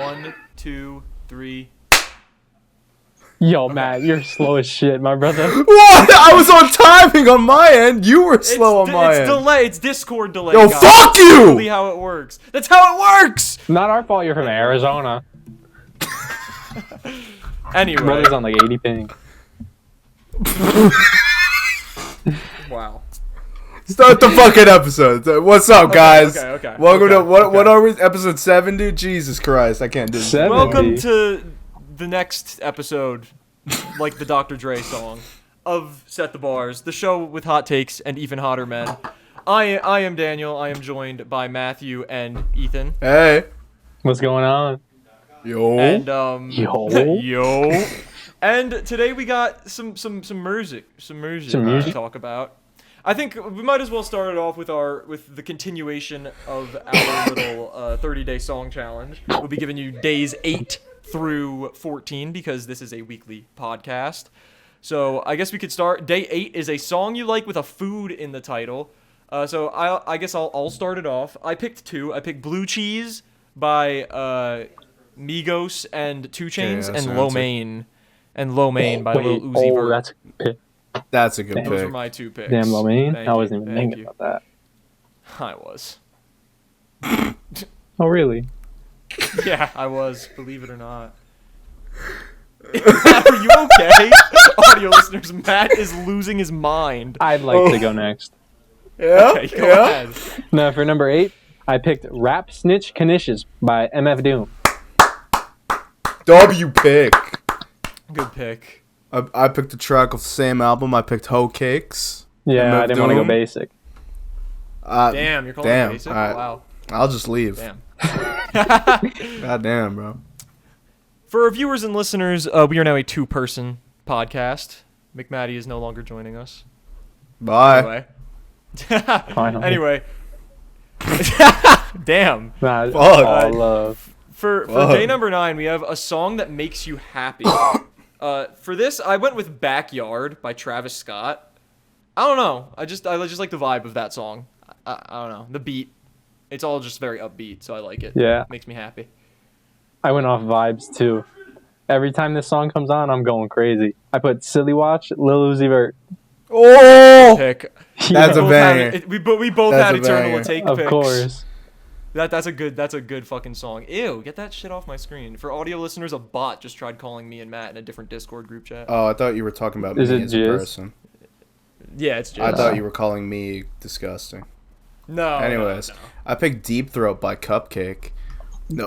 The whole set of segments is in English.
1, 2, 3. Yo, Matt, you're slow as shit, my brother. What? I was on timing on my end. You were slow on my end. It's delay. It's Discord delay. Yo, guys. fuck you! That's really how it works. That's how it works! Not our fault you're from Arizona. Anyway. Brother's on like 80 ping. Wow. Start the fucking episode. What's up, guys? Okay. Welcome to what are we? Episode 7, dude. Jesus Christ, I can't do this. 70. Welcome to the next episode, like the Dr. Dre song, of Set the Bars, the show with hot takes and even hotter men. I am Daniel. I am joined by Matthew and Ethan. Hey. What's going on? Yo. And Yo. yo. And today we got some music to talk about. I think we might as well start it off with the continuation of our little 30-day song challenge. We'll be giving you days 8 through 14 because this is a weekly podcast. So I guess we could start. Day 8 is a song you like with a food in the title. So I guess I'll start it off. I picked 2. I picked Blue Cheese by Migos and 2 Chainz and Lo Mein. And Lo Mein by Lil Uzi Vert. That's a good pick. Those are my 2 picks. Damn, Lo Mein. Thank I wasn't you, even thank thinking you. about that. I was. Oh, really? Yeah, I was. Believe it or not. Are you okay? Audio listeners, Matt is losing his mind. I'd like to go next. Yeah. Okay, go ahead. No, for number 8, I picked Rap Snitch Knishes by MF Doom. W pick. Good pick. I picked a track of the same album. I picked Hoe Cakes. Yeah, MF I didn't want to go Doom. basic. Damn, you're calling it basic? Alright. Wow. I'll just leave. Damn. God damn, bro. For our viewers and listeners, we are now a 2-person podcast. McMatty is no longer joining us. Bye. Anyway. Finally. Anyway. Damn. Nah, it's Fuck. all love. For day number 9, we have a song that makes you happy. For this, I went with Backyard by Travis Scott. I don't know. I just like the vibe of that song. I don't know. The beat. It's all just very upbeat, so I like it. Yeah. Makes me happy. I went off vibes, too. Every time this song comes on, I'm going crazy. I put Silly Watch, Lil Uzi Vert. Oh, Pick. that's a Both banger. had- we both That's had a Eternal banger. Take Of picks. course. That's a good fucking song. Ew, get that shit off my screen. For audio listeners, a bot just tried calling me and Matt in a different Discord group chat. Oh, I thought you were talking about Is me it as a jizz? person. Yeah, it's just. I thought you were calling me disgusting. No. Anyways, no. I picked Deep Throat by Cupcake. No.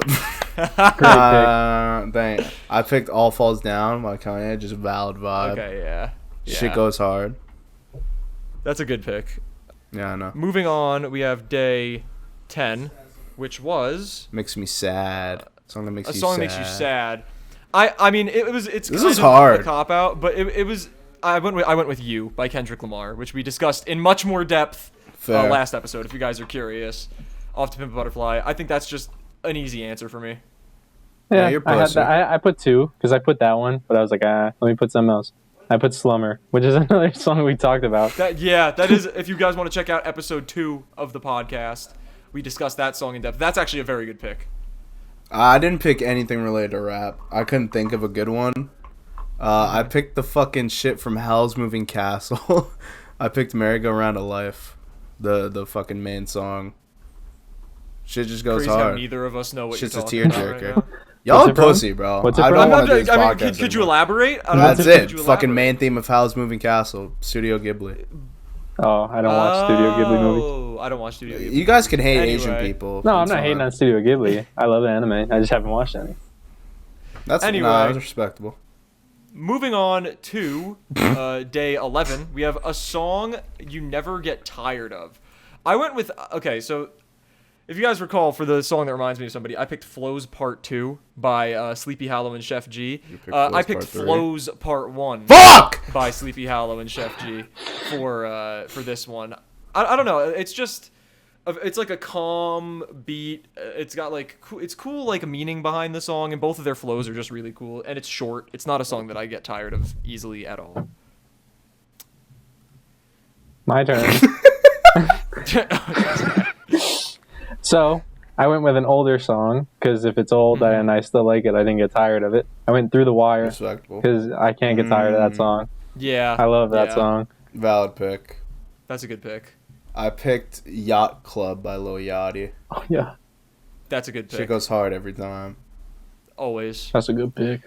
Great Dang. I picked All Falls Down by Kanye. Just a valid vibe. Okay, yeah. Shit goes hard. That's a good pick. Yeah, I know. Moving on, we have day 10, which was Makes me sad. Song that makes a you song sad. that makes you sad. I mean, it's This kind is of hard. a cop out, but it was. I went with You by Kendrick Lamar, which we discussed in much more depth Fair. last episode. If you guys are curious, Off to Pimp a Butterfly. I think that's just an easy answer for me. Yeah, Yeah, you're I had pussy. I put 2 because I put that one, but I was like, let me put something else. I put Slumber, which is another song we talked about. That is. If you guys want to check out episode 2 of the podcast, we discussed that song in depth. That's actually a very good pick. I didn't pick anything related to rap. I couldn't think of a good one. I picked the fucking shit from Hell's Moving Castle. I picked Merry-Go-Round of Life, the fucking main song. Shit just goes Crazy how hard. neither of us know what Shit's you're a talking about tearjerker. right now. Y'all What's are it from? pussy, bro. What's it I from? don't I'm want to do this I mean, podcast could you anymore. elaborate? I don't know. That's Could it. you Fucking elaborate? main theme of Howl's Moving Castle, Studio Ghibli. Oh, I don't watch Studio Ghibli movies. Oh, I don't watch Studio Ghibli. You guys can hate Asian Anyway. people. No, I'm It's not hating fine. on Studio Ghibli. I love the anime. I just haven't watched any. That's Anyway. that's respectable. Moving on to day 11, we have a song you never get tired of. I went with, okay, so if you guys recall, for the song that reminds me of somebody, I picked Flows Part 2 by Sleepy Hollow and Chef G. I picked Part 3. Flows Part 1 Fuck! by Sleepy Hollow and Chef G for this one. I don't know, it's just, it's like a calm beat. It's got like, it's cool like meaning behind the song, and both of their flows are just really cool, and it's short. It's not a song that I get tired of easily at all. My turn. So, I went with an older song because if it's old and I still like it, I didn't get tired of it. I went Through the Wire Respectable. because I can't get tired of that song. Yeah. I love that song. Valid pick. That's a good pick. I picked Yacht Club by Lil Yachty. Oh, yeah. That's a good pick. Shit goes hard every time. Always. That's a good pick.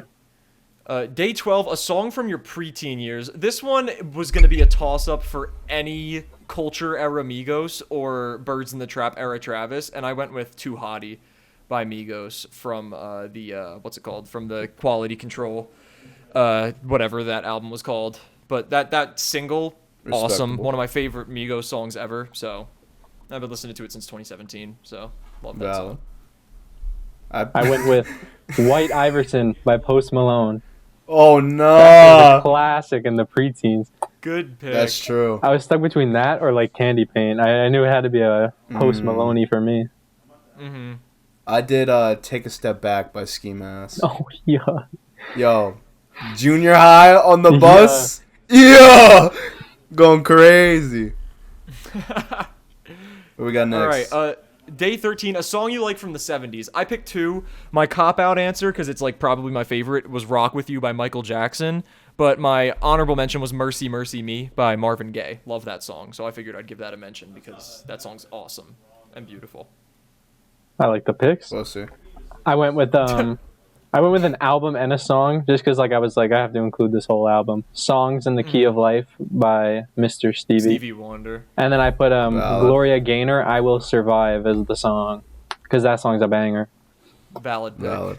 Day 12, a song from your preteen years. This one was going to be a toss-up for any Culture era Migos or Birds in the Trap era Travis, and I went with Too Hottie by Migos from what's it called? From the Quality Control, whatever that album was called. But that single, awesome. One of my favorite Migos songs ever. So I've been listening to it since 2017. So love that song. I went with White Iverson by Post Malone. Oh no! That was a classic in the preteens. Good pick. That's true. I was stuck between that or like Candy Paint. I knew it had to be a Post Maloney for me. Mm-hmm. I did Take a Step Back by Ski Mask. Oh yeah. Yo, junior high on the bus. Yeah, going crazy. What we got next? All right. Day 13, a song you like from the 70s. I picked two. My cop-out answer, because it's like probably my favorite, was Rock With You by Michael Jackson. But my honorable mention was Mercy, Mercy Me by Marvin Gaye. Love that song. So I figured I'd give that a mention because that song's awesome and beautiful. I like the picks. We'll see. I went with an album and a song just because I was like I have to include this whole album. Songs in the Key of Life by Mr. Stevie Wonder. And then I put Gloria Gaynor, I Will Survive as the song because that song's a banger. Valid pick.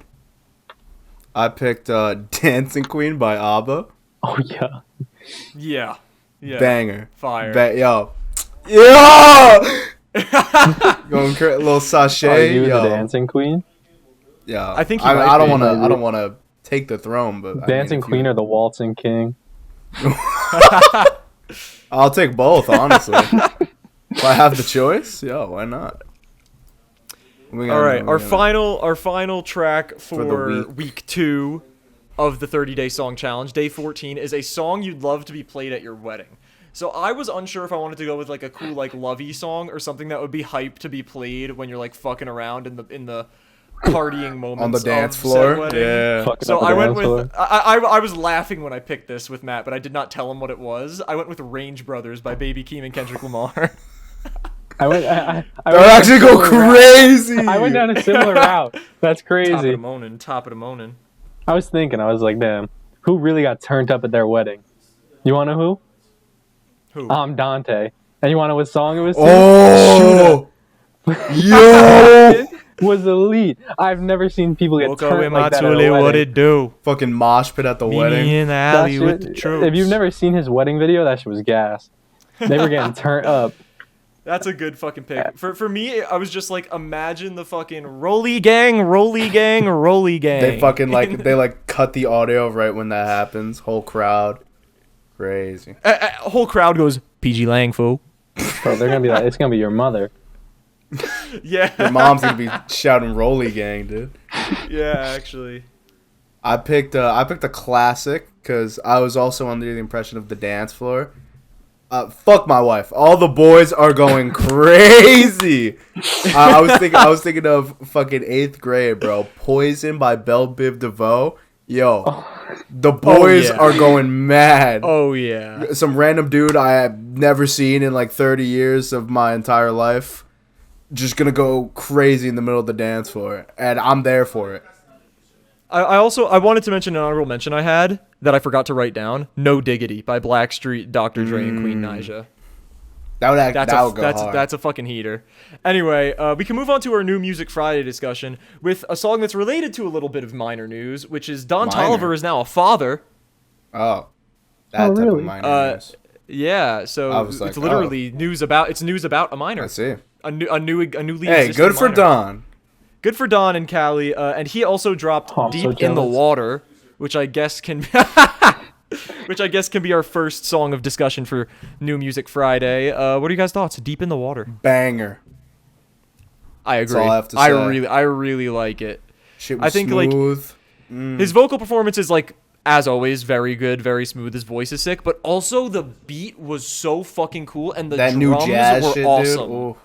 I picked Dancing Queen by ABBA. Oh yeah. Yeah. Banger. Fire. Yo. Going little sachet. Are you the Dancing Queen? Yeah, I think I don't want to take the throne, but Dancing Queen or the Waltzing King. I'll take both, honestly. If I have the choice, why not? All right, our final track for week 2 of the 30-day song challenge, day 14, is a song you'd love to be played at your wedding. So I was unsure if I wanted to go with like a cool like lovey song or something that would be hype to be played when you're like fucking around in the partying moments on the dance floor. Yeah. So I went with I was laughing when I picked this with Matt, but I did not tell him what it was. I went with Range Brothers by Baby Keem and Kendrick Lamar. I went actually go crazy. I went down a similar route. That's crazy. Top of the morning. I was thinking, I was like, damn, who really got turned up at their wedding? You want to know who? Who? Dante. And you want to know what song it was? Oh, yo. Was elite. I've never seen people get turned like that at a wedding. What it do? Fucking mosh pit at the wedding. In the alley with the troops. If you've never seen his wedding video, that shit was gas. They were getting turned up. That's a good fucking pick. For me, I was just like, imagine the fucking rolly gang, rolly gang, rolly gang. They fucking they cut the audio right when that happens. Whole crowd, crazy. Whole crowd goes PG Lang, fool. Bro, they're gonna be like, it's gonna be your mother. Yeah. Your mom's gonna be shouting "Rolly Gang," dude. Yeah, actually. I picked a classic because I was also under the impression of the dance floor. Fuck my wife. All the boys are going crazy. I was thinking of fucking 8th grade, bro. Poison by Belle Biv DeVoe. Yo, the boys are going mad. Oh yeah. Some random dude I have never seen in like 30 years of my entire life. Just gonna go crazy in the middle of the dance floor, and I'm there for it. I wanted to mention an honorable mention I had that I forgot to write down. No Diggity by Blackstreet, Dr. Dre, and Queen Naija. That would go hard. That's a fucking heater. Anyway, we can move on to our new Music Friday discussion with a song that's related to a little bit of minor news, which is Don Toliver is now a father. Oh, that type of minor news. Yeah, so it's literally news about a minor. I see. A newly Hey, good for minor. Don. Good for Don and Callie, and he also dropped "Deep in the Water," which I guess can be our first song of discussion for New Music Friday. What are you guys' thoughts? "Deep in the Water." Banger. I agree. That's all I have to say. I really like it. Shit was I think smooth. His vocal performance is like, as always, very good, very smooth. His voice is sick, but also the beat was so fucking cool, and the drums new jazz were shit, awesome. Dude.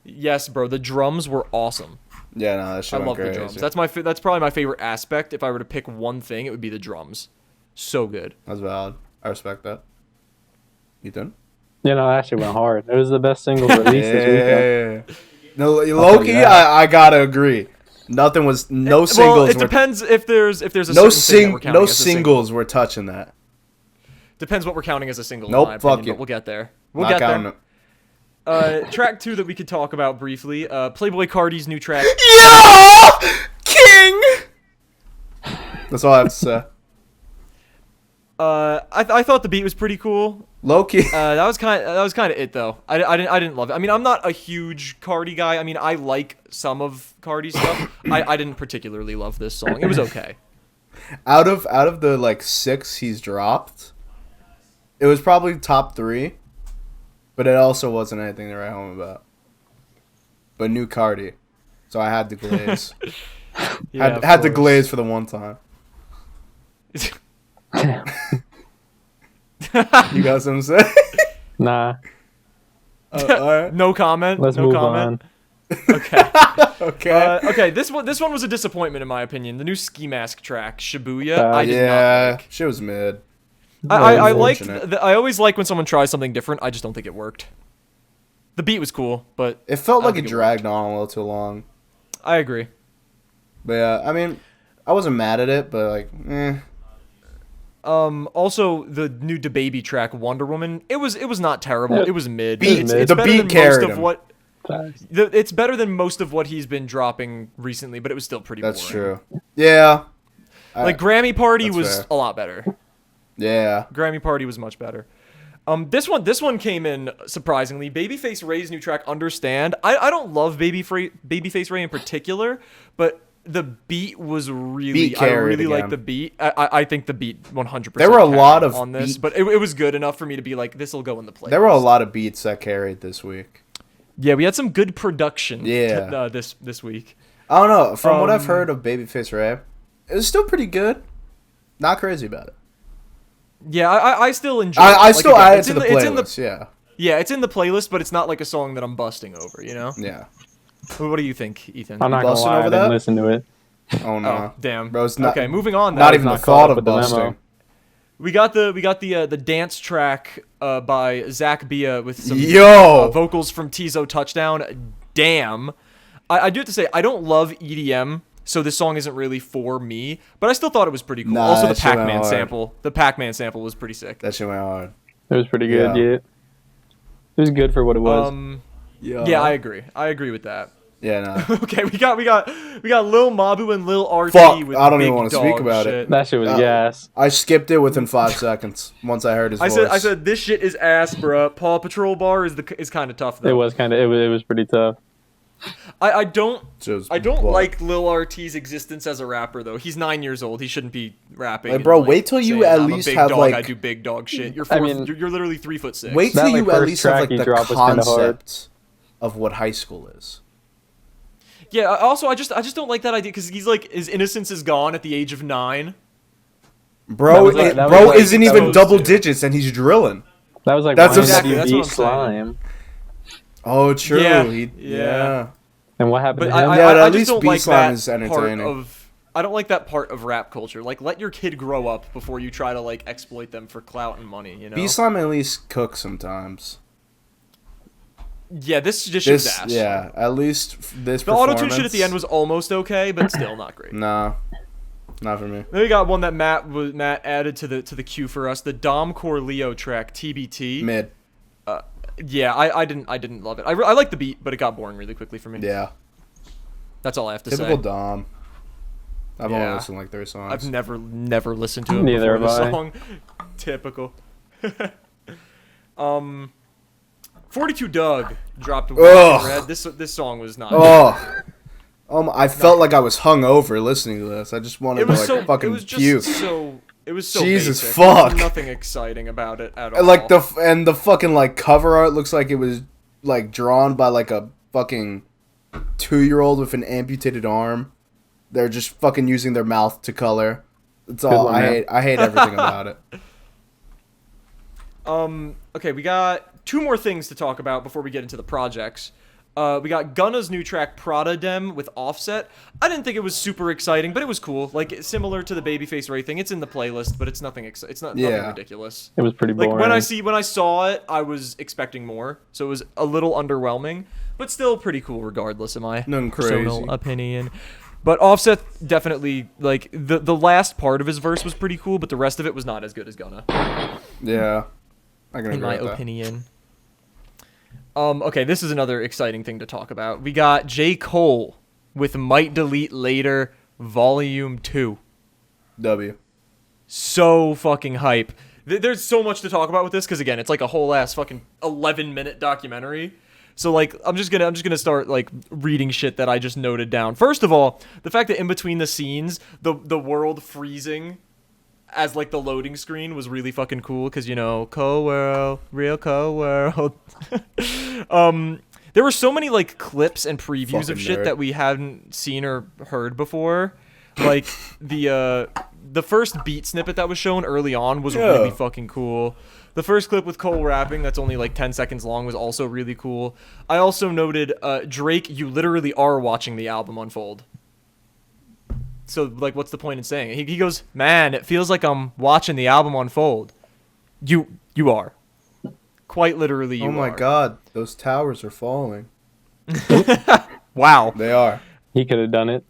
Yes, bro, the drums were awesome. Yeah, no, that shit I went love crazy. the drums. That's probably my favorite aspect. If I were to pick one thing, it would be the drums. So good. That's valid. I respect that. Ethan? You know, that shit went hard. It was the best single released this weekend. Yeah. No, low-key, I gotta agree. No singles. Well, it depends if there's a no certain thing that we're counting no as a single. singles were touching that. Depends what we're counting as a single. Nope, in my fuck opinion, you. but we'll get there. We'll Not get counting there. it. Track 2 that we could talk about briefly. Playboy Cardi's new track. Yo! King! That's all I have to say. I thought the beat was pretty cool. Low-key. That was kind of it though. I didn't love it. I mean, I'm not a huge Cardi guy. I mean, I like some of Cardi's stuff. I didn't particularly love this song. It was okay. Out of the like 6 he's dropped, it was probably top 3, but it also wasn't anything to write home about. But new Cardi, so I had to glaze. Yeah, had to glaze for the one time. You got something to say? Nah. Alright. No comment. Let's no move comment. on. Okay. Okay. Okay. This one was a disappointment in my opinion. The new Ski Mask track, Shibuya. I did not Yeah, like. shit was mid. I liked. Unfortunate. I always like when someone tries something different. I just don't think it worked. The beat was cool, but It felt I like think it it dragged on a little too long. I agree. But yeah, I mean, I wasn't mad at it, but like, Also, the new DaBaby track, Wonder Woman. It was not terrible. Yeah. It was mid. Beat- It's the better beat than carried most of him. what. Facts. It's better than most of what he's been dropping recently, but it was still pretty that's boring. true. Yeah. Like Grammy Party That's was fair. a lot better. Yeah. Grammy Party was much better. This one came in surprisingly. Babyface Ray's new track, Understand. I don't love Babyface Ray in particular, but the beat was really. Beat I carried really again. like the beat. I think the beat 100%. There were a lot carried of on this, beat- but it was good enough for me to be like, this will go in the playlist. There were a lot of beats that carried this week. Yeah, we had some good production. Yeah. This week. I don't know. From what I've heard of Babyface Ray, it was still pretty good. Not crazy about it. Yeah, I still enjoy. I it. still Again, add it it's to in the it's in playlist. Yeah. Yeah, it's in the playlist, but it's not like a song that I'm busting over. You know. Yeah. What do you think, Ethan? I'm not gonna busting lie, I over didn't that? listen to it. Oh no. Oh, damn. Bro, it's not, okay, moving on. Not then. even the not caught thought up of with the memo. busting. We got the dance track by Zach Bia with some Yo! vocals from Tizo Touchdown. Damn. I do have to say I don't love EDM, so this song isn't really for me. But I still thought it was pretty cool. Nah, Also, the that shit went Pac-Man hard. sample. The Pac-Man sample was pretty sick. That shit went hard. It was pretty good, Yeah. yeah. It was good for what it was. Yeah, I agree. I agree with that. Yeah, no. Okay, we got Lil Mabu and Lil RT Fuck, with I don't Big even wanna speak Dog about it. shit. That shit was gas. I skipped it within 5 seconds once I heard his voice. I said this shit is ass, bruh. Paw Patrol bar is kind of tough though. It was kind of it was pretty tough. I don't Just like butt. Lil RT's existence as a rapper though. He's 9 years old. He shouldn't be rapping. Like, and, bro, wait till you saying, at "I'm a least big have, dog, like- I do big dog shit. You're I four, mean- you're literally 3'6". Wait That, till like, you at first least have track like he the dropped was kinda hard. concept of what high school is. Yeah. Also, I just don't like that idea because he's like his innocence is gone at the age of 9. Bro, was like- that was bro like isn't even supposed double to. digits and he's drilling. That was like That's exactly- that's what YNWB I'm slime. Oh, true. Yeah, He, yeah. yeah. And what happened But to him? Yeah, but I at just least don't like B-Slime that is part entertaining. of. I don't like that part of rap culture. Like, let your kid grow up before you try to like exploit them for clout and money. You know. B-Slime at least cooks sometimes. Yeah, this just shit was This, ass. yeah, at least this The auto tune shit at the end was almost okay, but still not great. Nah, not for me. Then we got one that Matt added to the queue for us. The Dom Corleo track TBT. Mid. Yeah, I didn't love it. I like the beat, but it got boring really quickly for me. Yeah. That's all I have to Typical say. Dom. I've Yeah. only listened to like 3 songs. I've never listened to it Neither before have the I. song. Typical. 42 Doug dropped Ugh. Red. This song was not. Oh. I felt like I was hungover listening to this. I just wanted It to was like so. fucking It was just puke. so. It was so. Jesus basic. fuck. There was nothing exciting about it at all. And, like the fucking like cover art looks like it was like drawn by like a fucking 2-year-old with an amputated arm. They're just fucking using their mouth to color. That's all. one, I man. hate. I hate everything about it. Okay, we got 2 more things to talk about before we get into the projects. We got Gunna's new track Prada Dem with Offset. I didn't think it was super exciting, but it was cool. Like similar to the Babyface Ray thing. It's in the playlist, but it's nothing. Nothing ridiculous. It was pretty boring. Like when I saw it, I was expecting more, so it was a little underwhelming, but still pretty cool regardless. In my personal opinion. But Offset definitely, like, the last part of his verse was pretty cool, but the rest of it was not as good as Gunna. Yeah. I can agree in my with that. opinion. Okay, this is another exciting thing to talk about. We got J. Cole with Might Delete Later Volume 2. W. So fucking hype. There's so much to talk about with this, because, again, it's like a whole ass fucking 11-minute documentary. So, like, I'm just gonna start, like, reading shit that I just noted down. First of all, the fact that in between the scenes, the world freezing as, like, the loading screen was really fucking cool, because, you know, co-world, real co-world. There were so many, like, clips and previews fucking of shit nerd. that we hadn't seen or heard before. Like, the first beat snippet that was shown early on was really fucking cool. The first clip with Cole rapping, that's only like 10 seconds long, was also really cool. I also noted, Drake, you literally are watching the album unfold. So, like, what's the point in saying it? He goes, man, it feels like I'm watching the album unfold. You are. Quite literally, you are. Oh my god, those towers are falling. Wow. They are. He could have done it.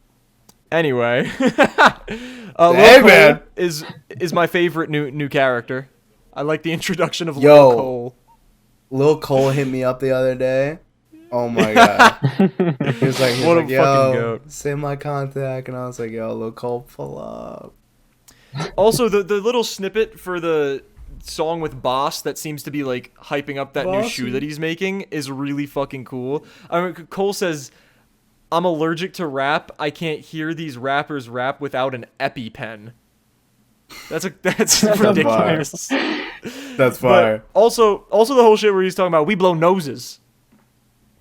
Anyway. Hey, Lil man. Cole is my favorite new character. I like the introduction of Yo. Lil Cole. Lil Cole hit me up the other day. Oh my god. He was like, What a fucking yo, goat. send my contact. And I was like, yo, Lil Cole, pull up. Also, the little snippet for the song with Boss that seems to be, like, hyping up that new shoe that he's making is really fucking cool. I mean, Cole says, I'm allergic to rap. I can't hear these rappers rap without an EpiPen. That's ridiculous. That's fire. But also the whole shit where he's talking about we blow noses.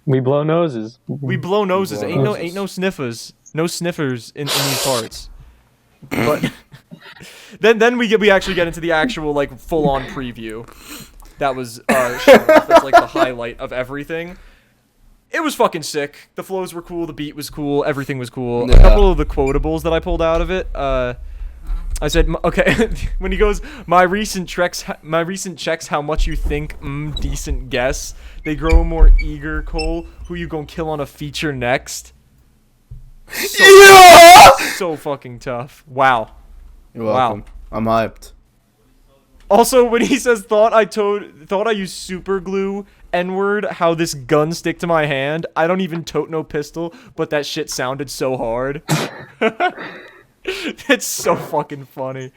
We blow noses. We blow noses. blow Ain't noses. no sniffers. No sniffers in these parts. But then we actually get into the actual, like, full on preview. That was shown off. That's like the highlight of everything. It was fucking sick. The flows were cool. The beat was cool. Everything was cool. Yeah. A couple of the quotables that I pulled out of it. I said, okay, when he goes, my recent checks, how much you think, decent guess. They grow more eager, Cole. Who you gonna kill on a feature next? So fucking tough. Wow. You're welcome. I'm hyped. Also, when he says, thought I used super glue, N-word, how this gun stick to my hand. I don't even tote no pistol, but that shit sounded so hard. It's so fucking funny.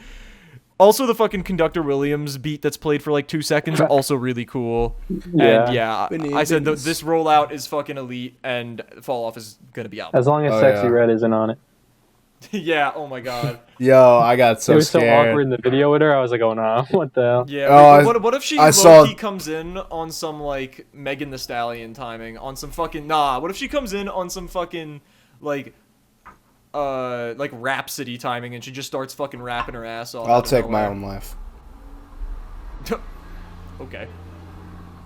Also, the fucking Conductor Williams beat that's played for like 2 seconds, also really cool. Yeah. And yeah, I said this rollout is fucking elite, and Fall Off is gonna be out. As long as Sexy Red isn't on it. Yeah, oh my god. Yo, I got so It was scared. so awkward in the video with her. I was like, oh no, what the hell? Yeah, Oh, what if she I low-key saw- comes in on some, like, Megan Thee Stallion timing, on some fucking, what if she comes in on some fucking, like Rhapsody timing, and she just starts fucking rapping her ass off? I'll take my own life. Okay.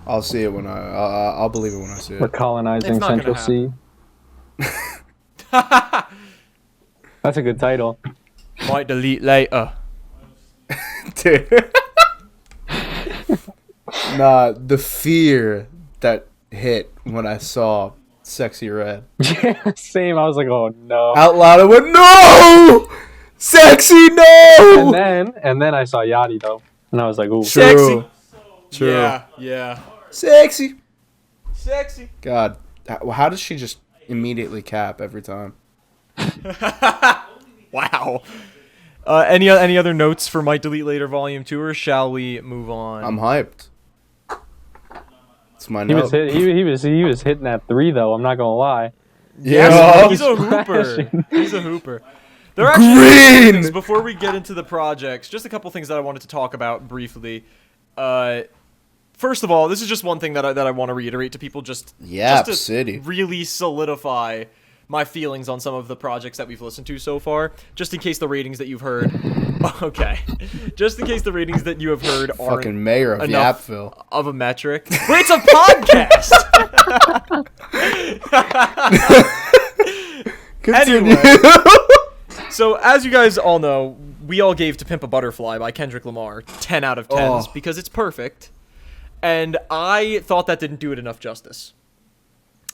I'll see it when I'll believe it when I see We're it. colonizing It's not Central gonna C. That's a good title. Might delete later. Dude. Nah, the fear that hit when I saw Sexy Red. Yeah, same. I was like, oh no. Out loud, I went, no! Sexy, no! And then I saw Yachty though, and I was like, ooh. Sexy. True. Yeah. Sexy. Sexy. God, how does she just immediately cap every time? Wow. Any other notes for Might Delete Later Volume 2, or shall we move on? I'm hyped. It's my He note. was hitting that 3 though. I'm not gonna lie. Yeah. He's a hooper. Smashing. He's a hooper. There are actually Green! things before we get into the projects. Just a couple things that I wanted to talk about briefly. First of all, this is just one thing that I want to reiterate to people, just to City. really solidify my feelings on some of the projects that we've listened to so far, just in case the ratings that you've heard. Okay, just in case the ratings that you have heard aren't Fucking mayor of enough Yapville. of a metric. Wait, it's a podcast. Continue. Anyway, so as you guys all know, we all gave "To Pimp a Butterfly" by Kendrick Lamar 10 out of 10s because it's perfect, and I thought that didn't do it enough justice.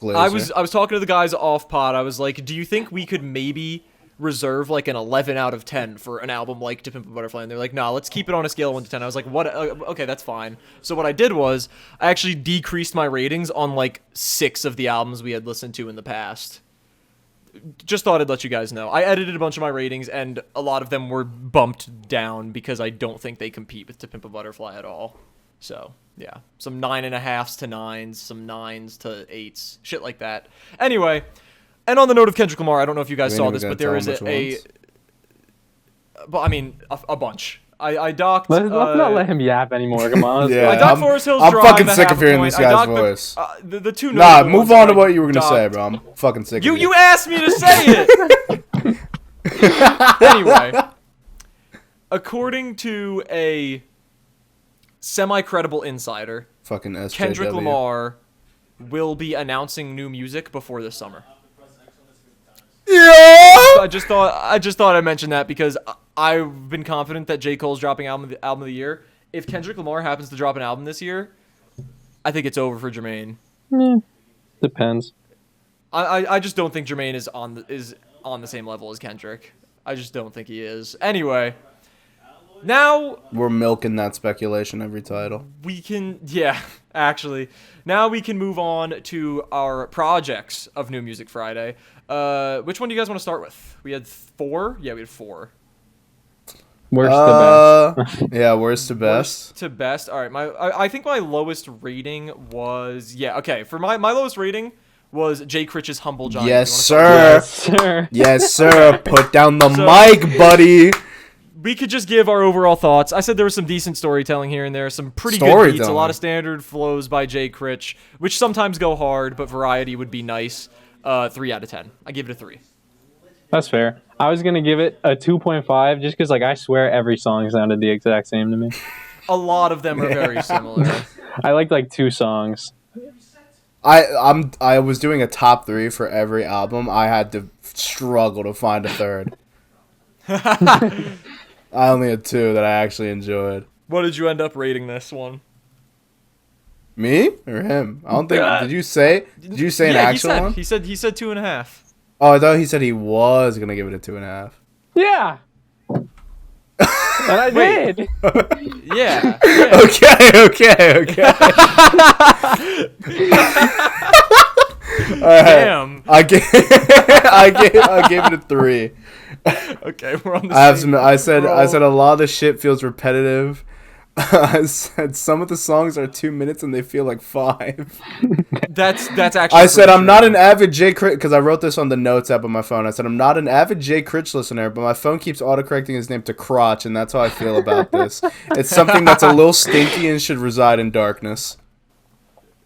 I was talking to the guys off pod. I was like, do you think we could maybe reserve like an 11 out of 10 for an album like "To Pimp a Butterfly"? And they're like, nah, let's keep it on a scale of 1 to 10. I was like, what? Okay, that's fine. So what I did was I actually decreased my ratings on like 6 of the albums we had listened to in the past. Just thought I'd let you guys know. I edited a bunch of my ratings, and a lot of them were bumped down because I don't think they compete with "To Pimp a Butterfly" at all. So, yeah. Some 9.5s to 9s, some 9s to 8s, shit like that. Anyway, and on the note of Kendrick Lamar, I don't know if you guys saw this, but there is a bunch. I docked... Let's not let him yap anymore. Come on. Yeah, I docked Forest Hills I'm Drive fucking at sick half of a hearing point. this I guy's docked voice. The two Nah, notable move ones on to I what you were gonna say, docked. bro. I'm fucking sick of You it. asked me to say it! Anyway, according to a semi-credible insider, Fucking SJW. Kendrick Lamar will be announcing new music before this summer. Yeah! I just thought I'd mention that because I've been confident that J. Cole's dropping album of the year. If Kendrick Lamar happens to drop an album this year, I think it's over for Jermaine. Depends. I just don't think Jermaine is on the same level as Kendrick. I just don't think he is. Anyway, now We're milking that speculation every title. we can, actually. Now we can move on to our projects of New Music Friday. Which one do you guys want to start with? We had 4? Yeah, we had 4. Worst to best. Yeah, worst to best. Worst to best. All right, I think my lowest rating was for my lowest rating was Jay Critch's Humble Giant. Yes, You sir. wanna Yes, sir. Put down the mic, buddy. We could just give our overall thoughts. I said there was some decent storytelling here and there, some pretty good beats, a lot of standard flows by Jay Critch, which sometimes go hard, but variety would be nice. 3 out of 10. I give it a 3. That's fair. I was gonna give it a 2.5 just because, I swear every song sounded the exact same to me. A lot of them are very similar. I liked 2 songs. I was doing a top 3 for every album. I had to struggle to find a third. I only had 2 that I actually enjoyed. What did you end up rating this one? Me or him? I don't think. Did you say an actual one? He said 2.5. Oh, I thought he said he was gonna give it a 2.5. Yeah. And I did. Yeah. Okay. All right. Damn. I gave it a 3. Okay, we're on the same. I said a lot of the shit feels repetitive. I said some of the songs are 2 minutes and they feel like 5. That's actually. I said I'm not an avid Jay Critch because I wrote this on the notes app on my phone. I said I'm not an avid Jay Critch listener, but my phone keeps autocorrecting his name to Crotch, and that's how I feel about this. It's something that's a little stinky and should reside in darkness.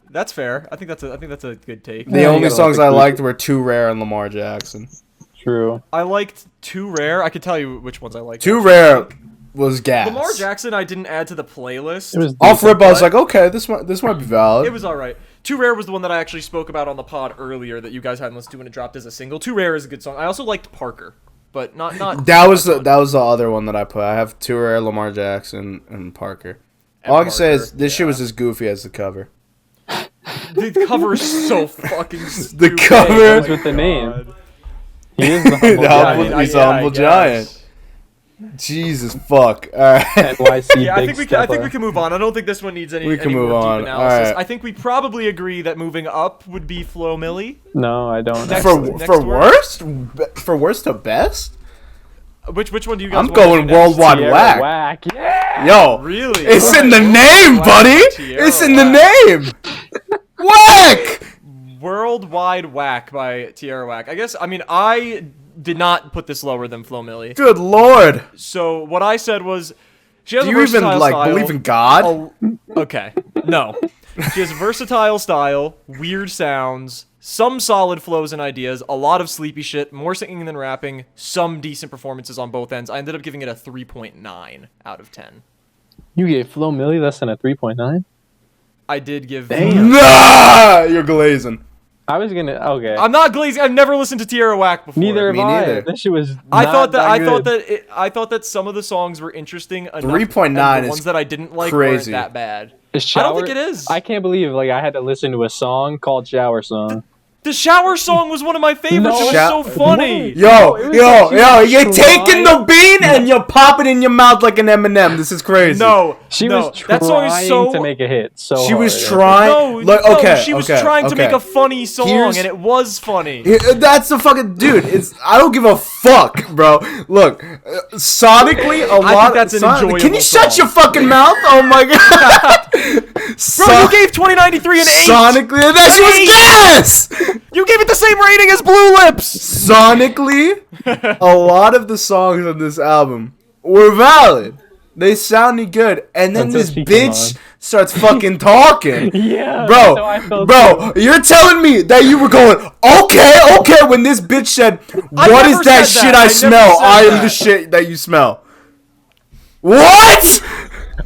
That's fair. I think that's a good take. The only songs I liked were Too Rare and Lamar Jackson. True. I liked Too Rare. I could tell you which ones I liked. Too Rare was gas. Lamar Jackson I didn't add to the playlist. It was Off rip, I was like, okay, this might be valid. It was alright. Too Rare was the one that I actually spoke about on the pod earlier that you guys hadn't listened to when it dropped as a single. Too Rare is a good song. I also liked Parker, but not. That was the other one that I put. I have Too Rare, Lamar Jackson, and Parker. All I can say is this shit was as goofy as the cover. The cover is so fucking stupid. The cover with the name. He is the He's a humble giant. Jesus fuck. All right. NYC Yeah, I Big think Stepper. we can move on. I don't think this one needs any We can more move deep on. analysis. All right. I think we probably agree that moving up would be Flo Milli. No, I don't. Next- For next worst? For worst to best? Which one do you guys I'm want going to do next? worldwide Tierra whack. Whack. Yeah. Yo. Really? It's in the Alright. name, Whack, buddy. Tierra It's in the Whack. name. Whack. Worldwide Whack by Tierra Whack. I did not put this lower than Flo Milli. Good lord. So what I said was, she has Do a you even versatile style. believe in God? Okay, no. She has a versatile style, weird sounds, some solid flows and ideas, a lot of sleepy shit, more singing than rapping, some decent performances on both ends. I ended up giving it a 3.9 out of 10. You gave Flo Milli less than a 3.9? I did give. Damn. Nah, you're glazing. I was gonna. Okay. I'm not glazing. I've never listened to Tierra Whack before. Neither have Me I. neither. That shit was. I not thought that. good. I thought that some of the songs were interesting enough. 3.9 and the is ones that I didn't like crazy. weren't that bad. Shower, I don't think it is. I can't believe I had to listen to a song called "Shower Song." The shower song was one of my favorites. No. It was so funny. Yo, it was yo, like she yo, was you're taking trying- the bean and you pop it in your mouth like an M&M. This is crazy. No, She no, was that song is trying so. to make a hit. So She was hard. trying. No, like, no, okay, she was okay, trying to okay. make a funny song, Here's- and it was funny. That's the fucking dude. I don't give a fuck, bro. Look, sonically, a lot. think that's an enjoyable Can you shut song. your fucking mouth? Oh my god. Bro, you gave 2093 an 8. Sonically, that shit was gas. You gave it the same rating as Blue Lips. Sonically, a lot of the songs on this album were valid. They sounded good, and then Until this she came bitch starts fucking talking. Yeah, that's how I felt Bro, you're telling me that you were going, okay, when this bitch said, what is never that said shit that. I I never smell? said I am that. the shit that you smell. What?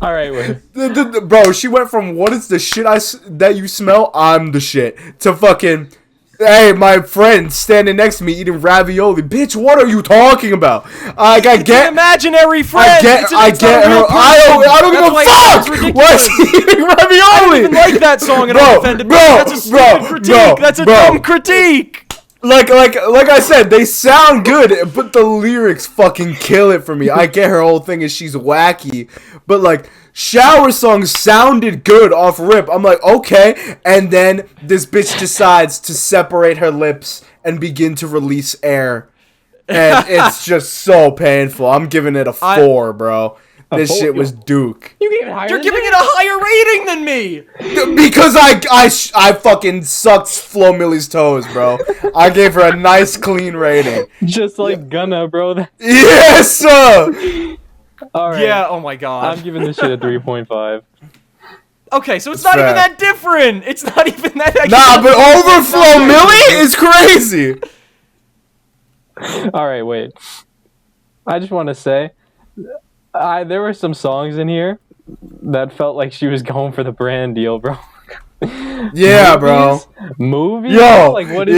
All right, wait. Bro, she went from what is the shit that you smell? I'm the shit to fucking. Hey, my friend standing next to me eating ravioli. Bitch, what are you talking about? I It's an get. imaginary friend. I get It's not a her. real person. I don't That's give why a it sounds fuck. ridiculous. Why is he eating ravioli? I don't even like that song, and I'm offended. That's a stupid critique. That's a dumb critique. Like I said, they sound good, but the lyrics fucking kill it for me. I get her whole thing is she's wacky, but like Shower Song sounded good off rip. I'm like, okay, and then this bitch decides to separate her lips and begin to release air, and it's just so painful. I'm giving it a 4, bro. This shit was Duke. You gave it higher. You're giving it a higher rating than me. Because I fucking sucked Flo Milli's toes, bro. I gave her a nice clean rating. Just like Gunna, bro. Yes, sir. All right. Yeah. Oh my god. I'm giving this shit a 3.5. Okay, so it's not fair. even that different. It's not even that. Nah, but over Flo Milli is crazy. All right, wait. I just want to say, there were some songs in here that felt like she was going for the brand deal, bro. Yeah, bro. Movies? Yo, Like, what is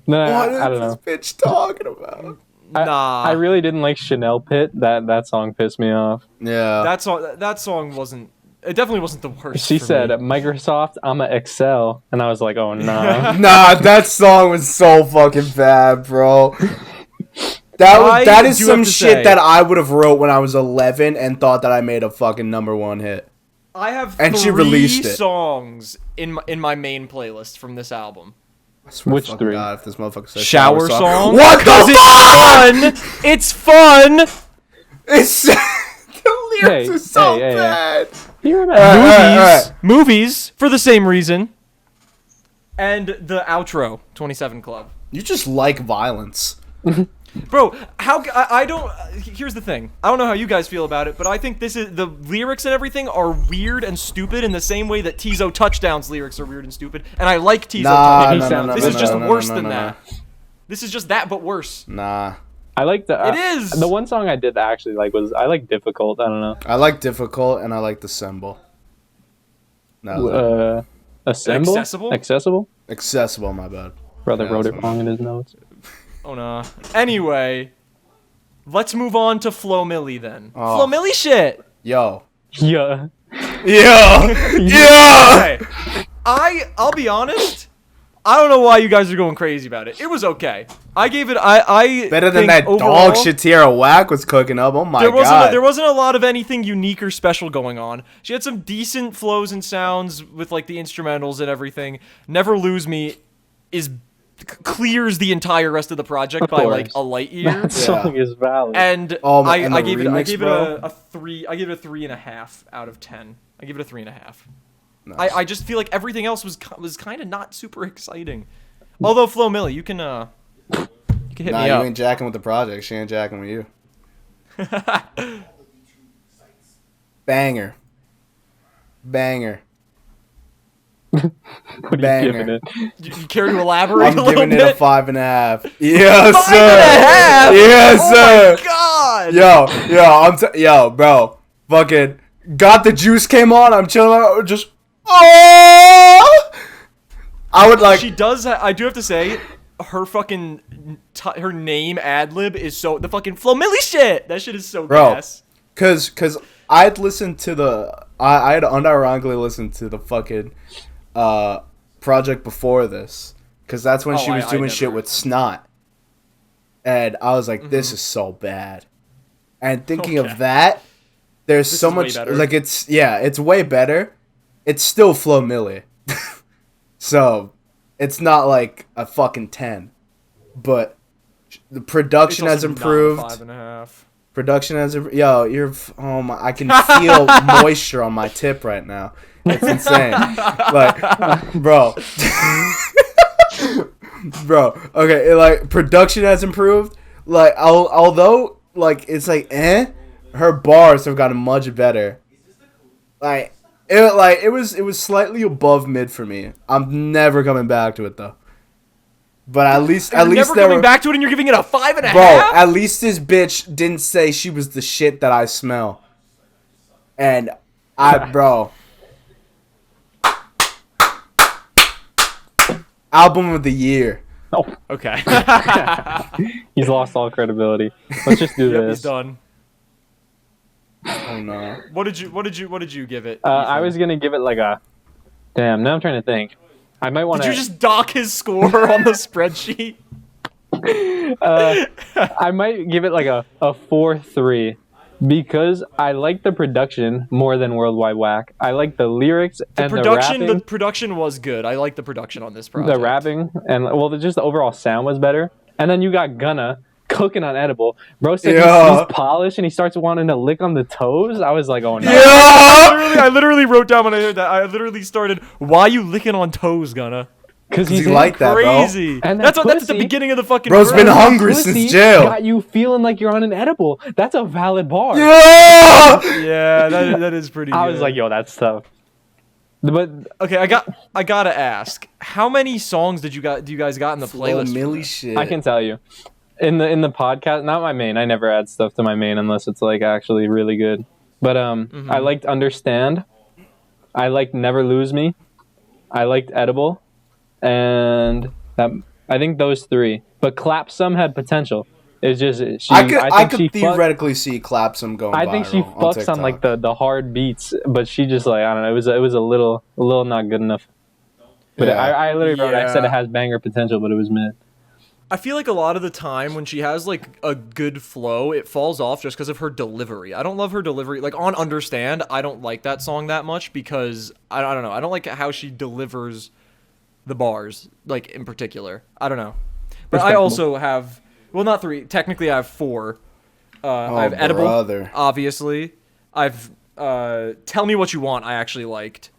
Nah, What is I don't this know. bitch talking about? Nah. I really didn't like Chanel Pit. That song pissed me off. Yeah. That song wasn't. It definitely wasn't the worst. She for said, me. Microsoft, I'ma excel. And I was like, oh, nah. Nah, that song was so fucking bad, bro. That is do some have to shit say- that I would have wrote when I was 11 and thought that I made a fucking #1 hit. I have And three she released it. songs in my main playlist from this album. I swear Which to fucking 3? God, if this motherfucker says Shower song. What the fuck? It's fun. It's the lyrics Hey, are so hey, hey, hey. bad. You remember? Alright. Movies for the same reason. And the outro, 27 Club. You just like violence. Bro, I don't. Here's the thing. I don't know how you guys feel about it, but I think the lyrics and everything are weird and stupid in the same way that Tizo Touchdown's lyrics are weird and stupid. And I like Tizo Touchdown. This is just worse than that. This is just that, but worse. Nah. I like the. It is! The one song I did actually like was I like Difficult. I don't know. I like Difficult and I like the Symbol. That was A symbol? Accessible? Accessible? accessible, my bad. Brother Yeah, wrote that's it wrong in his notes. Oh nah. Anyway, let's move on to Flo Milli then. Oh. Flo Milli shit. Yo. Yeah. Yeah. Yeah. Okay. I'll be honest. I don't know why you guys are going crazy about it. It was okay. I gave it. I Better than think that overall, dog shit Tierra Whack was cooking up. Oh my There god. wasn't a lot of anything unique or special going on. She had some decent flows and sounds with like the instrumentals and everything. Never Lose Me clears the entire rest of the project Of by course. like a light year. That song is valid. And Oh my- I and the gave it remix, bro? a 3. I gave it a 3.5 out of 10. I give it a 3.5. Nice. I just feel like everything else was kind of not super exciting. Although Flo Milli, you can hit Nah, me you up. ain't jacking with the project. She ain't jacking with you. Banger. Banger. What are you Banger. giving it? You care to elaborate I'm a little giving bit? it a 5.5. Yes, sir. 5.5? Yes, sir. Oh my god! Yo, bro. Fucking Got the Juice came on. I'm chilling out. Just oh. I would like. She does. I do have to say, her fucking her name ad lib is so the fucking Flo Milli shit. That shit is so Bro, gas. cause I'd listened to I'd unironically listened to the fucking project before this, cause that's when she was doing shit with Snot, and I was like, this is so bad. And thinking of that, there's so much like it's way better. It's still Flo Milli, so it's not like a fucking 10, but the production has improved. 5.5. Production has you're I can feel moisture on my tip right now. It's insane. Like, bro. Bro, okay, like production has improved. Like although like it's like her bars have gotten much better. It was slightly above mid for me. I'm never coming back to it though. But at least never coming back to it, and you're giving it a 5.5. Bro, at least this bitch didn't say she was the shit that I smell. And bro. Album of the year. Oh, okay. He's lost all credibility. Let's just do this. He's done. Oh no. What did you give it? I was gonna give it like a. Damn. Now I'm trying to think. I might want to. Did you just dock his score on the spreadsheet? I might give it like a 4.3 because I like the production more than Worldwide Whack. I like the lyrics and the rapping. The production was good. I like the production on this project. The rapping and just the overall sound was better. And then you got Gunna cooking on Edible. Bro said he's polished and he starts wanting to lick on the toes. I was like, oh no. Yeah! I literally wrote down when I heard that. I literally started, why you licking on toes, Gunna? Because he's like that, bro. Crazy. And that's the beginning of the fucking bro's been hungry since jail. Got you feeling like you're on an edible. That's a valid bar. Yeah! Yeah, that is pretty good. I was like, yo, that's tough. But okay, I gotta ask, how many songs do you guys got in the playlist? Milli shit. I can tell you. In the podcast, not my main. I never add stuff to my main unless it's like actually really good. But I liked Understand. I liked Never Lose Me. I liked Edible, and I think those three. But Clap Some had potential. It's just I could theoretically see Clap Some going. I think she fucks on like the hard beats, but she just like I don't know. It was a little not good enough. But I literally wrote. I said it has banger potential, but it was mid. I feel like a lot of the time when she has like a good flow, it falls off just because of her delivery. I don't love her delivery. Like on Understand, I don't like that song that much because I don't know. I don't like how she delivers the bars, like in particular. I don't know. But I also have, well, not three. Technically, I have four. I have Edible, obviously. I've Tell Me What You Want. I actually liked.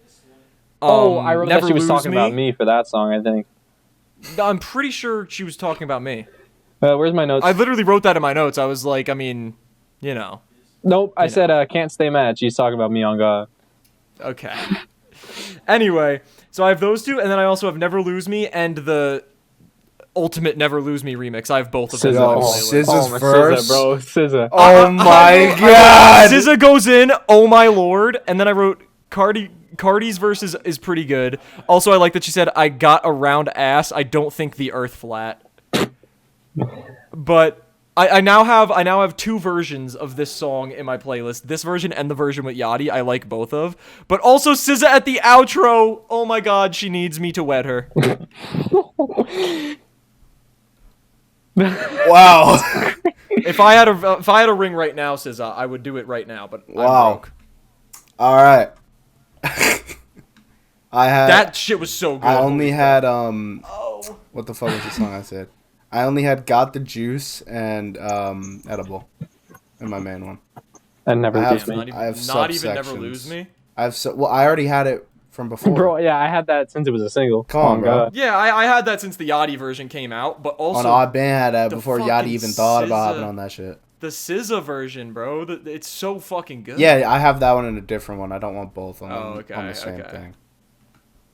I wrote that she was talking about me for that song. I think. I'm pretty sure she was talking about me. Where's my notes? I literally wrote that in my notes. I was like, I mean, you know. Nope, I said Can't Stay Mad. She's talking about me on God. Okay. Anyway, so I have those two, and then I also have Never Lose Me and the Ultimate Never Lose Me remix. I have both of them. SZA's verse. SZA. Oh my god. SZA goes in, oh my lord, and then I wrote Cardi's verse is pretty good. Also, I like that she said, I got a round ass. I don't think the earth flat. But I now have two versions of this song in my playlist. This version and the version with Yachty. I like both of. But also SZA at the outro. Oh my god, she needs me to wet her. Wow. If I had a ring right now, SZA, I would do it right now, but wow. I'm broke. All right. That shit was so good. I only had what the fuck was the song I said? I only had Got the Juice and Edible in my main one. And Never Lose Me. I have not even Never Lose Me. I already had it from before. Bro, yeah, I had that since it was a single. Come on, bro. God. Yeah, I had that since the Yachty version came out, but also Odd Band had that before Yachty even thought about hopping on that shit. The SZA version, bro, it's so fucking good. Yeah, I have that one and a different one. I don't want both on the same thing.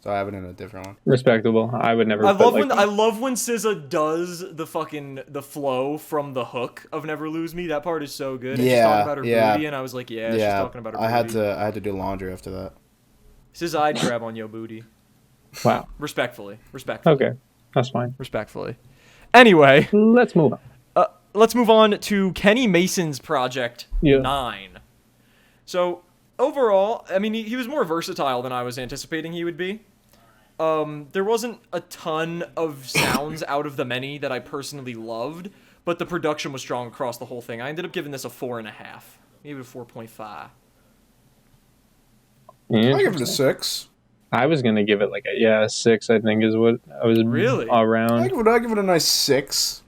so I have it in a different one. Respectable. I would never. I love when SZA does the flow from the hook of "Never Lose Me." That part is so good. And she's talking about her booty, and I was like, she's talking about her booty. I had to do laundry after that. SZA, I'd grab on your booty. Wow. Respectfully. Okay, that's fine. Respectfully. Anyway, let's move on. Let's move on to Kenny Mason's project 9. So overall, I mean, he was more versatile than I was anticipating he would be. There wasn't a ton of sounds out of the many that I personally loved, but the production was strong across the whole thing. I ended up giving this a 4.5. Maybe a 4.5. I give it a 6. I was gonna give it like a 6. I think is what I was really around. I give it a nice 6.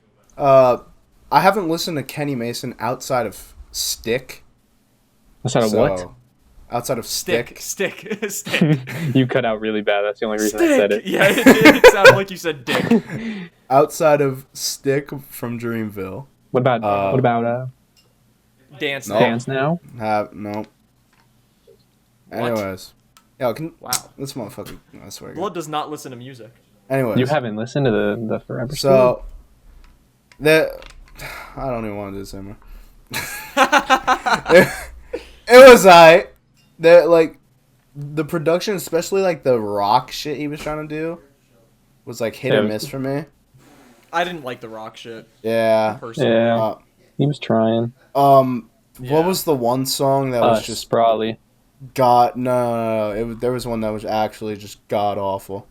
I haven't listened to Kenny Mason outside of Stick. Outside of what? Outside of Stick. Stick. You cut out really bad. That's the only reason I said it. Yeah, it did. It sounded like you said dick. Outside of Stick from Dreamville. What about Dance no. Dance Now? No. Anyways. Yo, wow. This motherfucker, I swear to God. Blood does not listen to music. Anyways. You haven't listened to the Forever So, I don't even want to do this anymore. It was alright. The production, especially like the rock shit he was trying to do, was like hit or miss for me. I didn't like the rock shit. Yeah. Personally. Yeah. He was trying. What was the one song that was just probably No. There was one that was actually just god awful.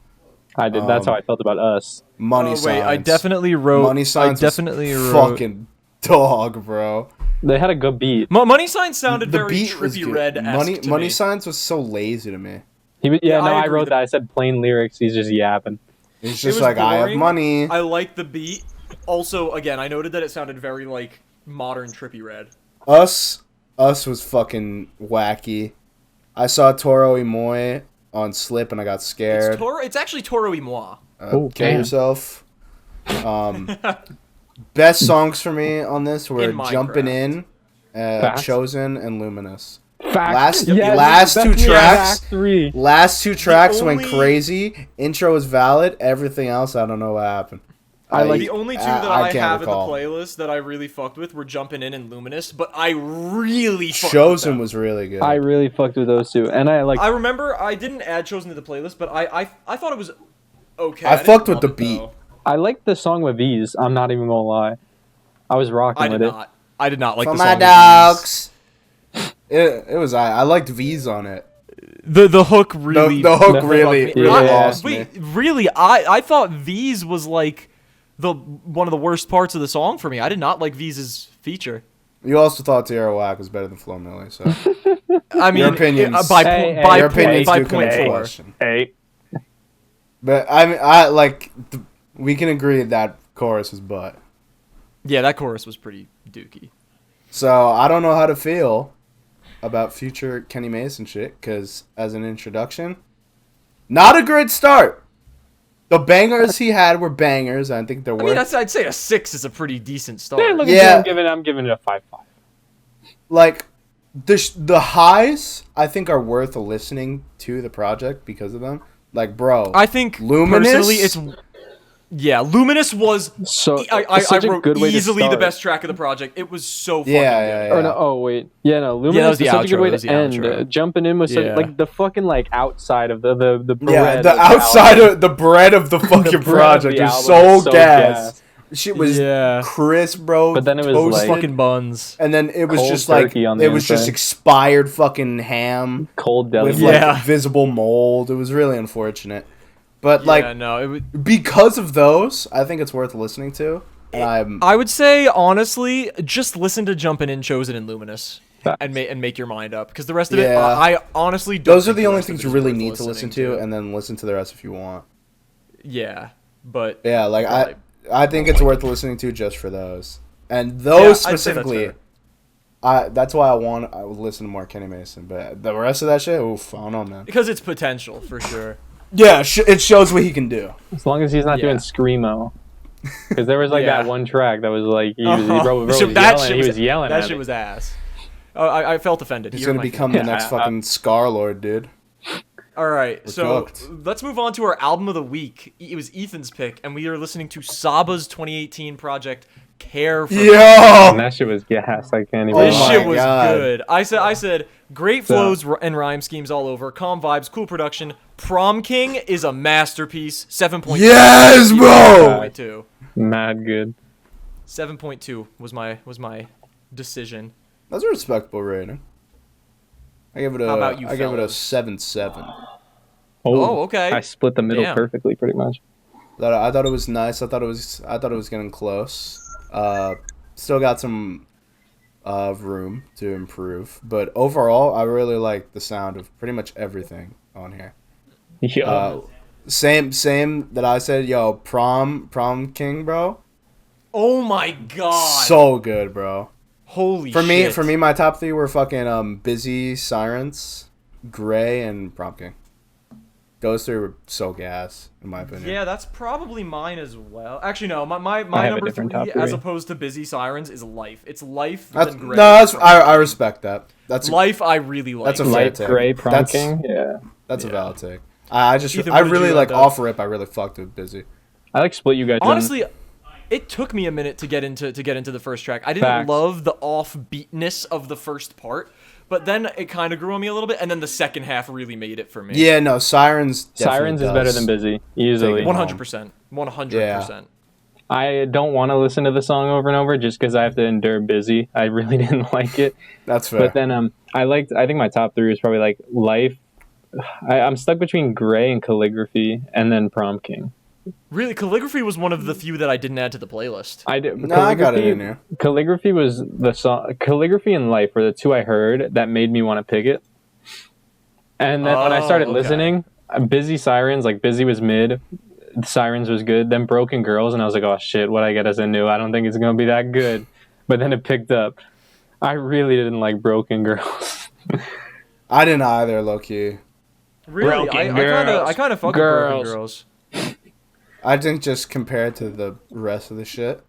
I did. That's how I felt about Us. Money Signs. Wait, I definitely wrote. Money Signs. Fucking dog, bro. They had a good beat. Money Signs sounded The very beat was Trippie good. Redd-esque to Money me. Signs was so lazy to me. I wrote that. I said plain lyrics. He's just yapping. It's just like, boring. I have money. I like the beat. Also, again, I noted that it sounded very like modern Trippie Redd. Us was fucking wacky. I saw Toro y Moi on Slip and I got scared. It's actually Toro y Moi. Kill yourself. Best songs for me on this were Jumpin' In, Chosen, and Luminous. Last two tracks went crazy. Intro was valid. Everything else, I don't know what happened. The only two that I have in the playlist that I really fucked with were Jumpin' In and Luminous, but I really fucked Chosen with them. was really good. I really fucked with those two, and I remember I didn't add Chosen to the playlist, but I thought it was okay. I fucked with the beat. I liked the song with V's. I'm not even gonna lie. I was rocking with it. I did not like the song. For my dogs. It was I liked V's on it. The hook really really lost me. Wait, really? I thought V's was like one of the worst parts of the song for me. I did not like V's feature. You also thought Tierra Whack was better than Flo Milli, so I mean, your opinions. By your opinions by do come into point question. Hey. But I like we can agree that chorus was butt. Yeah, that chorus was pretty dookie. So I don't know how to feel about future Kenny Mason shit, because as an introduction, not a great start. The bangers he had were bangers. I think they're worth. I'd say a 6 is a pretty decent start. I'm giving it a 5.5. Like the highs, I think are worth listening to the project because of them. Like, bro, I think Luminous. Personally, it's Luminous was I wrote good way easily the best track of the project. It was so fucking good. Luminous that was was the such a good way outro, to end. Jumping in was like the fucking like outside of the bread. The outside of the bread of the fucking project was so gas. Shit was crisp, bro. But then it was toasted. like fucking buns. And then it was just like it was just expired fucking ham, cold deli with like visible mold. It was really unfortunate. But because of those, I think it's worth listening to. And I would say honestly, just listen to Jumpin' In, Chosen, and Luminous, and make your mind up. Because the rest of it, I honestly don't. Those are the only things you really need to listen to, and then listen to the rest if you want. Yeah, but I think it's worth listening to just for those, and those specifically. That's why I would listen to more Kenny Mason, but the rest of that shit, oof, I don't know, man. Because it's potential for sure. Yeah, it shows what he can do. As long as he's not doing screamo. Because there was like that one track that was like he was yelling. That shit was ass. Oh, I felt offended. He's gonna become the next fucking Scar Lord, dude. All right, We're so cooked. let's move on to our album of the week. It was Ethan's pick, and we are listening to Saba's 2018 project, Care for Me. And Yo! that shit was gas. I can't even. Oh This my shit was God. good. I said, great flows and rhyme schemes all over, calm vibes, cool production. Prom King is a masterpiece. 7.2. Yes, bro! 7.2. Mad good. 7.2 was my decision. That's a respectable rating. I give it a. How about you, I give it a fellas? 7.7. Oh, okay. I split the middle Damn. perfectly, pretty much. I thought it was nice. I thought it was getting close. Still got some room to improve, but overall, I really like the sound of pretty much everything on here. Yeah. Same that I said. Yo, prom king, bro. Oh my god. So good, bro. Holy For shit. me, my top 3 were fucking Busy, Sirens, Gray, and Prom King. Those 3 were so gas, in my opinion. Yeah, that's probably mine as well. Actually, no, my have a number different 3, top 3. as opposed to Busy Sirens, is Life. It's Life. That's, then no, Gray. that's I respect that. That's Life. I really like. That's a fair Light take. gray prom That's- king. Yeah. a valid take. I just Ethan, I what did really you like end up? off rip. I really fucked with Busy. I like split you guys. Honestly, it took me a minute to get into the first track. I didn't Facts. love the offbeatness of the first part, but then it kind of grew on me a little bit, and then the second half really made it for me. Yeah, no, Sirens. Sirens is better than Busy, easily. Take it. 100%. 100%. I don't want to listen to the song over and over just because I have to endure Busy. I really didn't like it. That's fair. But then I think my top 3 is probably like Life. I'm stuck between Gray and Calligraphy, and then Prom King. Really, Calligraphy was one of the few that I didn't add to the playlist. I did. No, I got it in there. Calligraphy was the song. Calligraphy and Life were the 2 I heard that made me want to pick it. And then when I started okay. listening, Busy Sirens, like Busy was mid, Sirens was good. Then Broken Girls, and I was like, oh shit, what I get as a new? I don't think it's gonna be that good. But then it picked up. I really didn't like Broken Girls. I didn't either, low key. Really, I kind of fuck with Broken Girls. I think just compared to the rest of the shit.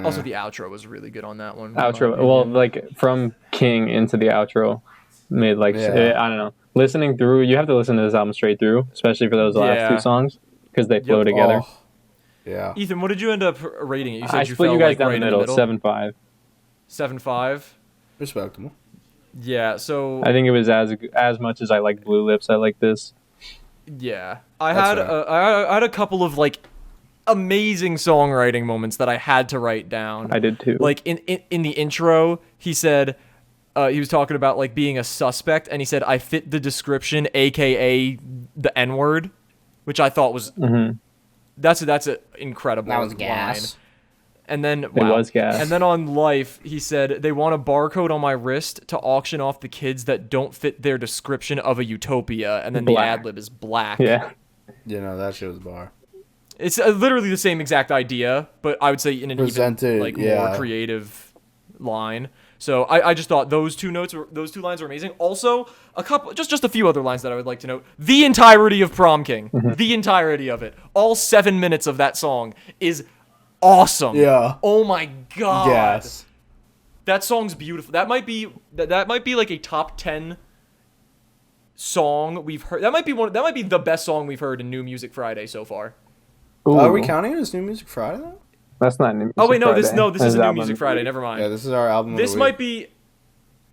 Also, the outro was really good on that one. Outro, well, like from King into the outro, made like Yeah. I don't know. Listening through, you have to listen to this album straight through, especially for those last 2 songs because they flow together. Oh, yeah. Ethan, what did you end up rating it? You said I you split fell you guys like down right the in middle, 7.5. 7.5. Respectable. Yeah. So I think it was as much as I like Blue Lips. I like this. yeah, I That's had fair. I had a couple of like amazing songwriting moments that I had to write down. I did too. Like in the intro, he said he was talking about like being a suspect, and he said I fit the description, aka the N-word, which I thought was that's an incredible That was line. gas. And then It was gas. And then on Life, he said they want a barcode on my wrist to auction off the kids that don't fit their description of a utopia, and then the Black. ad lib is black. Yeah. You know, that shit was bar. It's literally the same exact idea, but I would say in an Presented, even like more yeah. creative line. So I just thought those two lines were amazing. Also, a couple, just a few other lines that I would like to note. The entirety of Prom King, the entirety of it, all 7 minutes of that song is awesome. Yeah. Oh my god. Gas. That song's beautiful. That might be like a top 10 song we've heard. That might be the best song we've heard in New Music Friday so far. Are we Ooh, counting it as New Music Friday, though? That's not New Music Oh wait, no, Friday. this This is a New album. Music Friday. Never mind. Yeah, this is our album This of the might week.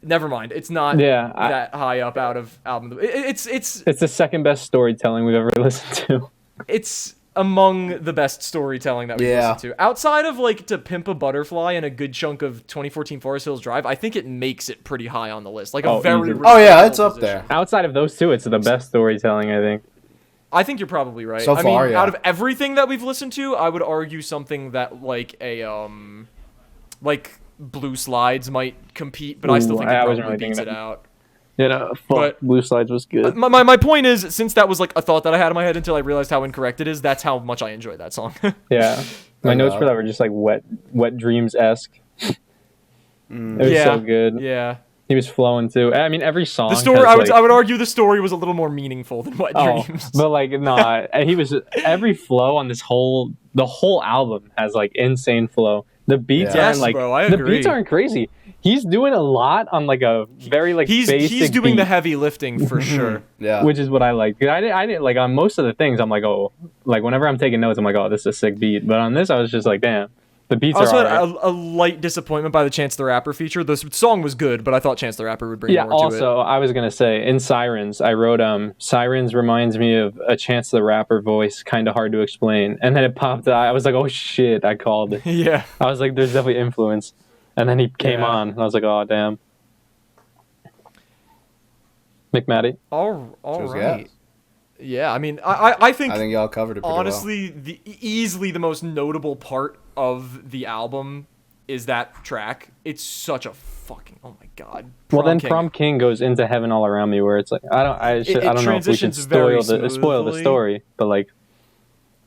be. Never mind. It's not Yeah, that high up out of album. It's It's the second best storytelling we've ever listened to. it's among the best storytelling that we've Yeah. listened to. Outside of like To Pimp a Butterfly and a good chunk of 2014 Forest Hills Drive, I think it makes it pretty high on the list. Like a Oh, very. easy. Oh, yeah, respectable it's up position. there. Outside of those 2, it's the best storytelling, I think. I think you're probably right. So I far, mean, yeah. out of everything that we've listened to, I would argue something that like like Blue Slides might compete, but I still Ooh, think it I probably wasn't really beats it thinking out. You know, But- Blue Slides was good. My point is, since that was like a thought that I had in my head until I realized how incorrect it is, that's how much I enjoy that song. Yeah. My I notes know. for that were just like wet dreams-esque. It was Yeah. so good. Yeah. He was flowing too. I mean, every song. The story, has, I would argue the story was a little more meaningful than Wet Dreams. but like, nah. He was every flow on the whole album has like insane flow. The beats Yeah. aren't Yes, like bro, I the agree. beats aren't crazy. He's doing a lot on like a very like He's basic doing beat, the heavy lifting for sure. Yeah. which is what I like. I didn't like on most of the things. I'm like, oh, like whenever I'm taking notes, I'm like, oh, this is a sick beat. But on this, I was just like, damn, the beats I also are had alright. a light disappointment by the Chance the Rapper feature. The song was good, but I thought Chance the Rapper would bring Yeah. more to it. Also, I was gonna say in Sirens, I wrote Sirens reminds me of a Chance the Rapper voice, kind of hard to explain. And then it popped out. I was like, oh shit, I called it. Yeah. I was like, there's definitely influence. And then he came Yeah. on. And I was like, oh damn. McMatty. All Just right. Yeah, I mean, I think I think y'all covered it pretty honestly, easily the most notable part of the album is that track. It's such a fucking, oh my god. Well, then King. Prom King goes into Heaven All Around Me, where it's like I don't know if we can transitions very spoil the smoothly. story, but like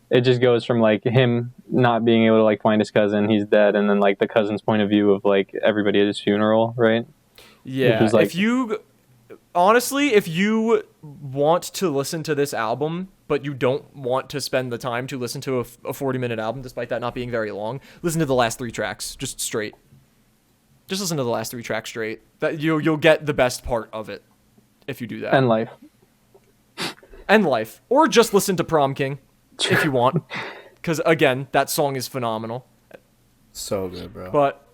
it just goes from like him not being able to like find his cousin, he's dead, and then like the cousin's point of view of like everybody at his funeral, right? Yeah, is, like- if you honestly, if you want to listen to this album, but you don't want to spend the time to listen to a 40-minute album, despite that not being very long, listen to the last 3 tracks, just straight. Just listen to the last 3 tracks straight. That you'll get the best part of it if you do that. And life. And life, or just listen to Prom King if you want, because again, that song is phenomenal. So good, bro. But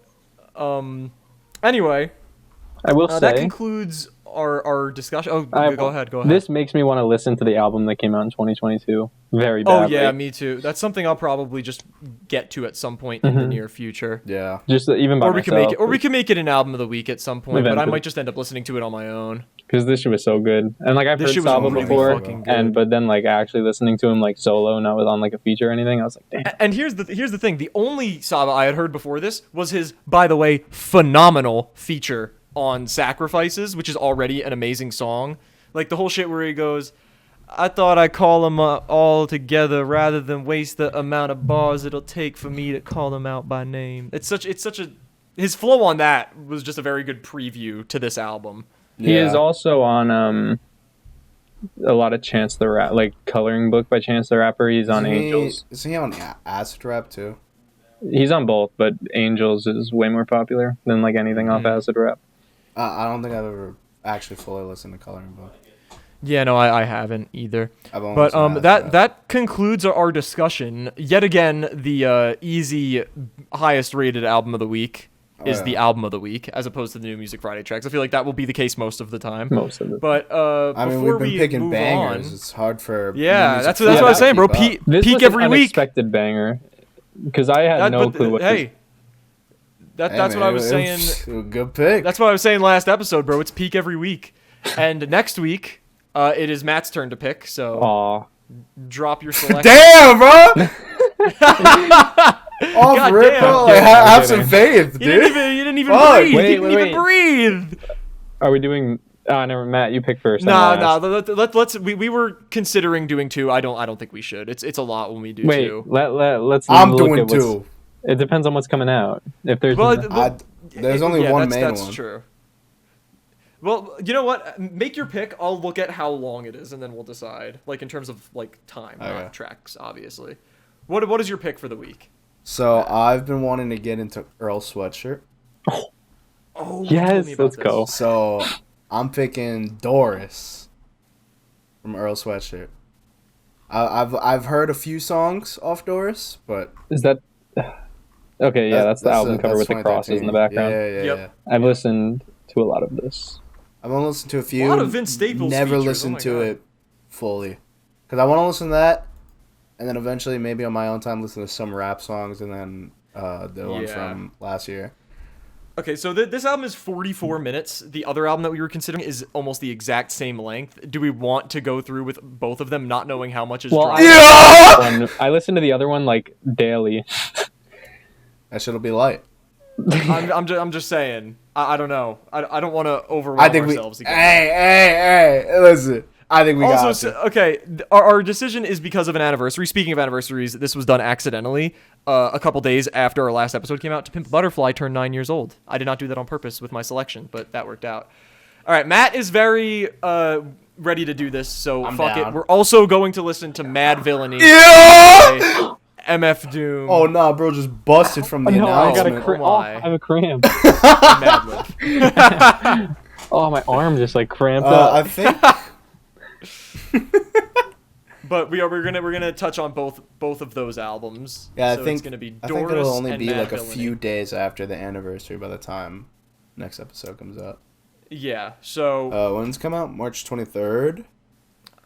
anyway, I will that say concludes our discussion. Oh, I- go ahead. Go ahead. this makes me want to listen to the album that came out in 2022 very badly. Oh yeah, me too. That's something I'll probably just get to at some point in the near future. Yeah. Just even by Or we can make it, myself, we can make it an album of the week at some point. But I Eventually. might just end up listening to it on my own. because this shit was so good, and like I've This heard shit was Saba really before, fucking good. but then like actually listening to him like solo, not with on like a feature or anything, I was like, damn. And here's the thing: the only Saba I had heard before this was his, by the way, phenomenal feature on Sacrifices, which is already an amazing song. Like the whole shit where he goes, I thought I'd call them all together rather than waste the amount of bars it'll take for me to call them out by name. It's such a his flow on that was just a very good preview to this album. He is Yeah. also on a lot of Chance the Rap, like Coloring Book by Chance the Rapper. He's on Angels. Is he on Acid Rap too? He's on both, but Angels is way more popular than like anything off Acid Rap. I don't think I've ever actually fully listened to Coloring Book. Yeah, no, I haven't either. I've only But listened to that Acid Rap. that concludes our discussion. Yet again, the easy highest rated album of the week is yeah. the album of the week, as opposed to the New Music Friday tracks. I feel like that will be the case most of the time. Most of it. But I mean, before we've been we picking move bangers. on, It's hard for yeah, New Music that's Friday what I was to saying, bro. keep up. This Peak was every an week. unexpected banger because I had no clue what. Hey, that's Hey, what I man, was it saying. was a good pick. That's what I was saying last episode, bro. It's peak every week. And next week, it is Matt's turn to pick. So Aw. drop your selection. Damn, bro. Off God rip, damn. bro. I'm kidding, I'm Have kidding. some faith, You dude. didn't even Fuck. breathe. Wait, You didn't wait, even breathe. Are we doing? Never. Matt, you pick first. No. Let's. We were considering doing 2. I don't think we should. It's a lot when we do Wait. 2. Let's. I'm look doing at what's- 2. It depends on what's coming out. If there's. Well, There's only one main that's one. true. Well, you know what? Make your pick. I'll look at how long it is, and then we'll decide. Like in terms of like time, Okay. not tracks, obviously. What is your pick for the week? So I've been wanting to get into Earl Sweatshirt. Oh, you told Yes, me about let's this. go. So I'm picking Doris from Earl Sweatshirt. I've heard a few songs off Doris, but Is that? Okay, yeah, that's the album cover with the 2013. crosses in the background. Yeah. Yep. I've listened to a lot of this. I've only listened to a few. A lot of Vince Staples Never features, listened oh my to God. it fully, because I want to listen to that, and then eventually maybe on my own time listen to some rap songs, and then the one Yeah. from last year. Okay, so this album is 44 minutes. The other album that we were considering is almost the exact same length. Do we want to go through with both of them, not knowing how much is Well, dropped? I listen to the other one like daily. That shit'll be light. I'm just saying. I don't know. I don't want to overwhelm I think we. ourselves again. Hey! Listen, I think we got Also, to. okay, our decision is because of an anniversary. Speaking of anniversaries, this was done accidentally a couple days after our last episode came out. To Pimp a Butterfly turned 9 years old. I did not do that on purpose with my selection, but that worked out. All right, Matt is very ready to do this, so I'm fuck down. it. We're also going to listen to Mad Villainy. Yeah! MF Doom. Oh nah, bro, just busted from the announcement. I have a cramp. Mad Lib. Oh, my arm just like cramped up. I think. But we're gonna touch on both of those albums. Yeah, so I think it's gonna be I Doris think it'll only and be Mad like a Villainy. few days after the anniversary by the time next episode comes out. Yeah. So. When's it come out? March 23rd.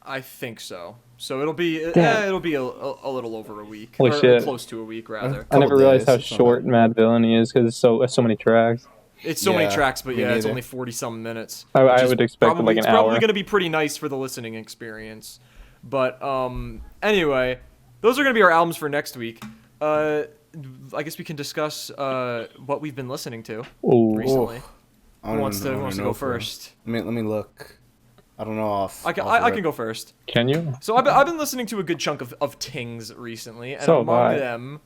I think so. So it'll be a little over a week, Holy or shit. close to a week rather. I never realized how days, short Mad Villainy is because it's so many tracks. It's so many tracks, but me yeah, it's neither. only 40-some minutes. I which is would expect probably, like an it's hour. probably going to be pretty nice for the listening experience. But anyway, those are going to be our albums for next week. I guess we can discuss what we've been listening to Ooh. recently. I Who wants to go first? Let me look. I don't know off. I can go first. Can you? So I've been listening to a good chunk of Tings recently, and So have among I. them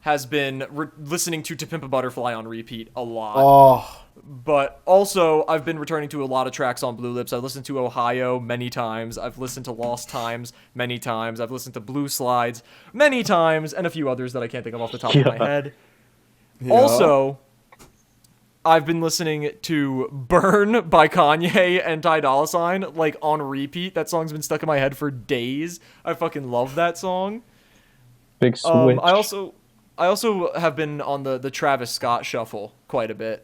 has been listening to Pimp a Butterfly on repeat a lot. Oh, But also, I've been returning to a lot of tracks on Blue Lips. I've listened to Ohio many times. I've listened to Lost Times many times. I've listened to Blue Slides many times, and a few others that I can't think of off the top of my head. yeah. Also, I've been listening to Burn by Kanye and Ty Dolla $ign, like, on repeat. That song's been stuck in my head for days. I fucking love that song. Big switch. I also have been on the Travis Scott shuffle quite a bit.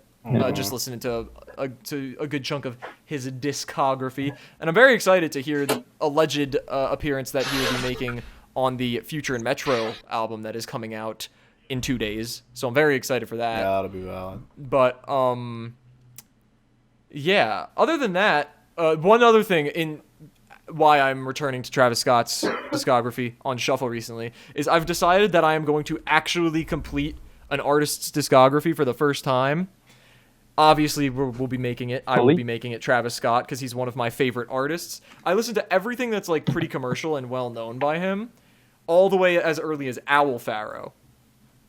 Just listening to a good chunk of his discography. And I'm very excited to hear the alleged appearance that he will be making on the Future Metro album that is coming out in 2 days. So I'm very excited for that. Yeah, that'll be valid. But yeah. Other than that, one other thing in why I'm returning to Travis Scott's discography on shuffle recently is I've decided that I am going to actually complete an artist's discography for the first time. Obviously, we'll be making it. I will be making it Travis Scott because he's one of my favorite artists. I listen to everything that's like pretty commercial and well known by him, all the way as early as Owl Pharaoh,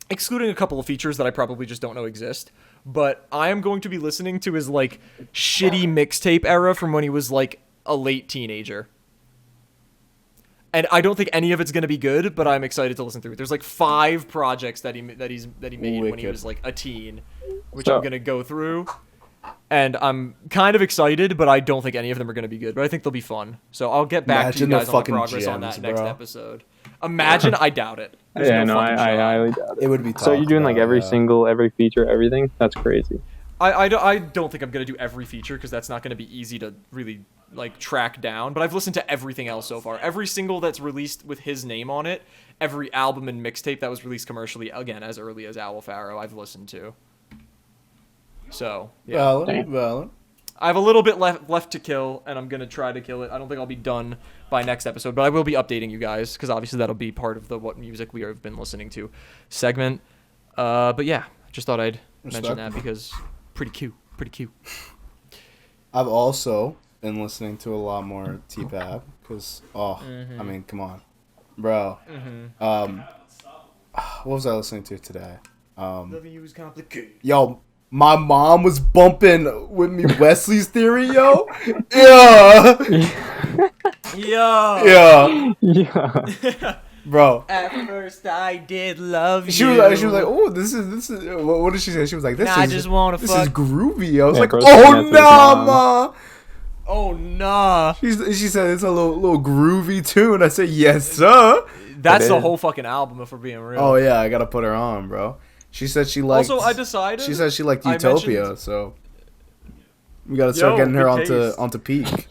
excluding a couple of features that I probably just don't know exist. But I am going to be listening to his like shitty mixtape era from when he was like a late teenager. And I don't think any of it's going to be good, but I'm excited to listen through it. There's like 5 projects that he made when he was like a teen, which I'm going to go through. And I'm kind of excited, but I don't think any of them are going to be good. But I think they'll be fun. So I'll get back to you guys on the progress on that next episode. Imagine, I doubt it. There's I fucking shot. highly doubt it. It would be. So you're doing like every single, every feature, everything? That's crazy. I don't think I'm going to do every feature because that's not going to be easy to really like track down, but I've listened to everything else so far. Every single that's released with his name on it, every album and mixtape that was released commercially, again, as early as Owl Pharaoh, I've listened to. So, yeah. Valid. I have a little bit left to kill, and I'm going to try to kill it. I don't think I'll be done by next episode, but I will be updating you guys, because obviously that'll be part of the What Music We Have Been Listening To segment. But yeah, just thought I'd mention that because pretty cute. I've also been listening to a lot more T-Pap because I mean, come on, bro. What was I listening to today? Loving you is complicated. Yo, my mom was bumping with me Wesley's Theory, yo. Yeah, bro. At first I did love you. She was like, oh, this is. What did she say? She was like, this is groovy. I was like, oh nah, ma. Oh nah. She said it's a little groovy tune. I said, yes, sir. That's the whole fucking album, if we're being real. Oh yeah, I gotta put her on, bro. She said she liked. Also, I decided. She said she liked Utopia, so we gotta start getting her onto Peak.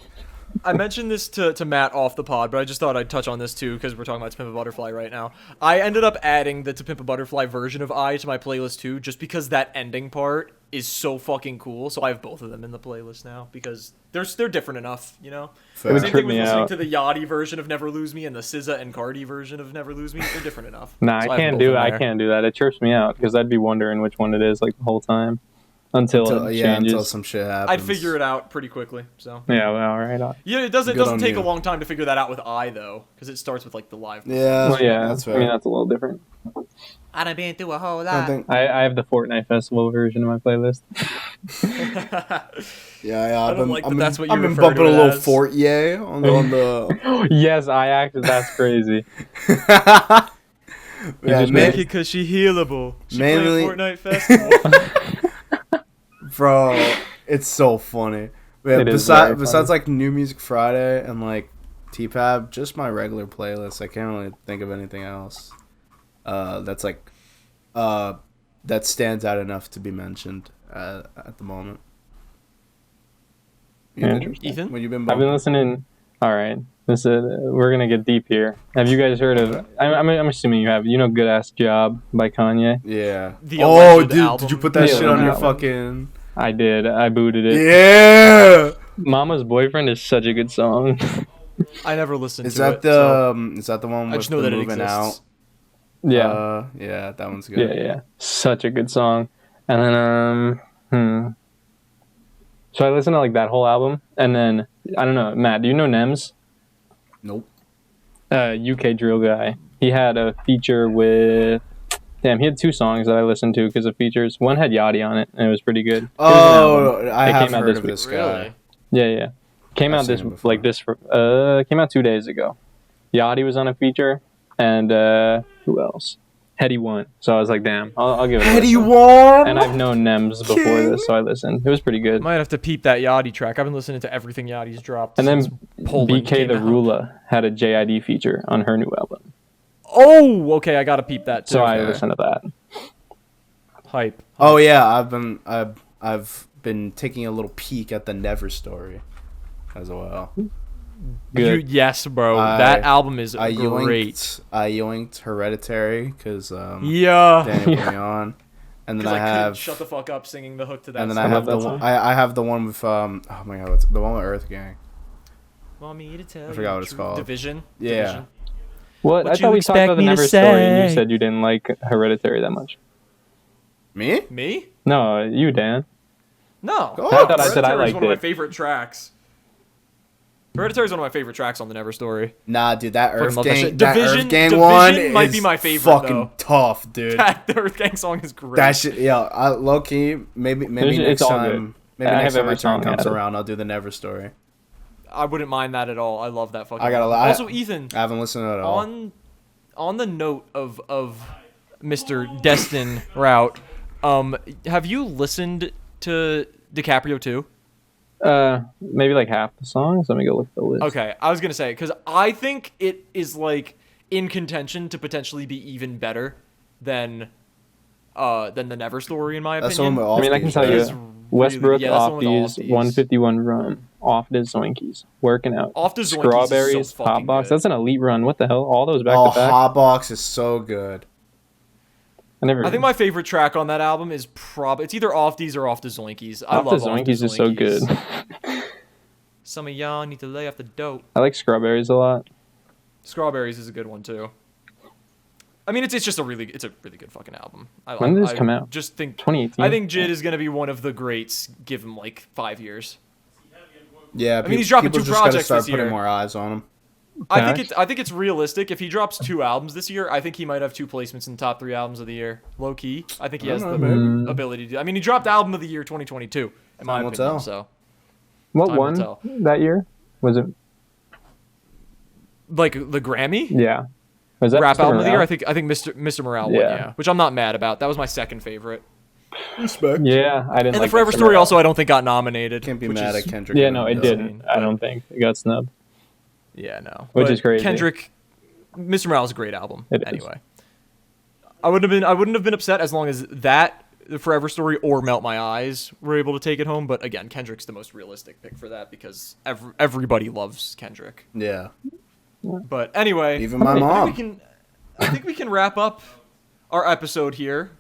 I mentioned this to Matt off the pod, but I just thought I'd touch on this too because we're talking about To Pimp a Butterfly right now. I ended up adding the To Pimp a Butterfly version of I to my playlist too, just because that ending part is so fucking cool. So I have both of them in the playlist now because they're different enough, you know. Fair. Same thing with listening to the Yachty version of Never Lose Me and the SZA and Cardi version of Never Lose Me. They're different enough. Nah, So I can't do that. It trips me out because I'd be wondering which one it is like the whole time. Until it changes. Until some shit happens. I'd figure it out pretty quickly. So yeah, well, all right. Yeah, it doesn't take a long time to figure that out with I though, because it starts with like the live. Yeah, well, yeah, that's fair. I mean that's a little different. I done been through a whole lot. I have the Fortnite Festival version of my playlist. Yeah, I don't like that that's what you I've been refer bumping to a it little as. Fort on the. Yes, that's crazy. Yeah, Make it cause she healable. She mainly- play a Fortnite festival. Bro, it's so funny. Yeah, It is very besides funny. like New Music Friday and like T-Pab, just my regular playlist. I can't really think of anything else. That's like, that stands out enough to be mentioned at the moment. Ethan? What you been I've bumping? been listening. All right, this is, we're gonna get deep here. Have you guys heard of? I'm assuming you have. You know, "Good Ass Job" by Kanye. Yeah. The Oh, alleged dude, album. did you put that The shit on your alleged fucking? I did. I booted it. Yeah. "Mama's Boyfriend" is such a good song. I never listened Is to that it. the so is that the one I with just know the that it moving out? exists. Yeah, Yeah, that one's good. yeah. Such a good song. And then So I listened to like that whole album, and then I don't know, Matt. Do you know Nems? Nope. UK drill guy. He had a feature with. Damn, he had 2 songs that I listened to because of features. One had Yachty on it, and it was pretty good. It was an album. I It have came out heard this of week. this guy. Really? Yeah. Came I've out seen this him before. like this. Came out 2 days ago. Yachty was on a feature, and who else? Heady One. So I was like, damn, I'll give it. Heady a listen. One. And I've known Nems before King. this, so I listened. It was pretty good. Might have to peep that Yachty track. I've been listening to everything Yachty's dropped. And then since Poland BK came the out. Rula had a JID feature on her new album. Oh, okay. I gotta peep that too. So I listened to that. Hype. Oh yeah, I've been taking a little peek at the Never story as well. Good. Yes, bro. I- that album is I great. yoinked Hereditary because Yeah. Danny put me on, and then Because I I couldn't have shut the fuck up singing the hook to that and then song. I have love the that one, song. I have the one with oh my god, what's the one with Earth Gang? Want me to tell I forgot you what the it's truth? called. Division. Yeah. Division. What? What I you thought we talked expect about the me to Never story, and you say? said you didn't like Hereditary that much. Me? Me? No, you, Dan. No. Oh, I thought I said I Hereditary is liked one of my it. favorite tracks. Hereditary is one of my favorite tracks on the Never story. Nah, dude, that Earth love that Gang, shit. that Division- Earth Gang Division one might is be my favorite, fucking though. tough, dude. The Earth Gang song is great. That shit, yeah. Low key, maybe It's next all time, maybe I next have time my every song turn comes out of it. around, I'll do the Never story. I wouldn't mind that at all. I love that fucking. I gotta album. lie. Also, Ethan, I haven't listened to it at all. on the note of Mr. Destin route, have you listened to DiCaprio too? Maybe like half the songs. Let me go look at the list. Okay, I was gonna say because I think it is like in contention to potentially be even better than the Never Story in my That's the one opinion. with I mean, I can Offbeat, tell right? you, Is Westbrook, yeah, that's the one with Offbees, Offbees. 151 Rum, Off the Zoinkies, Working Out, Off the Zoinkies is so Strawberries, fucking Hotbox. good. That's an elite run. What the hell? All those back Oh, to back. Hotbox is so good. I think my favorite track on that album is it's either Off These or Off the Zoinkies. I Off the love Off the Zoinkies is so good. Some of y'all need to lay off the dope. I like Strawberries a lot. Strawberries is a good one too. I mean, it's just a really good fucking album. When did this come out? Just think 2018. I think Jid is gonna be one of the greats. Give him like 5 years. Yeah, I mean, he's dropping people 2 just gotta projects start this putting year. more eyes on him. I think it's realistic. If he drops 2 albums this year, I think he might have 2 placements in the top 3 albums of the year. Low key, I think he has the maybe. ability to. I mean, he dropped album of the year 2022. In my Time will opinion, tell. so What Time will won tell. that year? Was it? like the Grammy. Yeah. Was that Rap Mr. album of the year. Morale? I think Mr. Morale won, Yeah. yeah, which I'm not mad about. That was my second favorite. Respect. Yeah, I didn't. And like the Forever Mr. Story Morale. also I don't think got nominated. Can't be which mad is- at Kendrick. Yeah, Lamar, no, it though. didn't. I but- don't think it got snubbed. Yeah, no. Which But is crazy. Kendrick, Mr. Morale is a great album. It is. Anyway, I wouldn't have been upset as long as that, the Forever Story, or Melt My Eyes were able to take it home. But again, Kendrick's the most realistic pick for that because everybody loves Kendrick. Yeah, But anyway, even my I mom. think we can wrap up our episode here.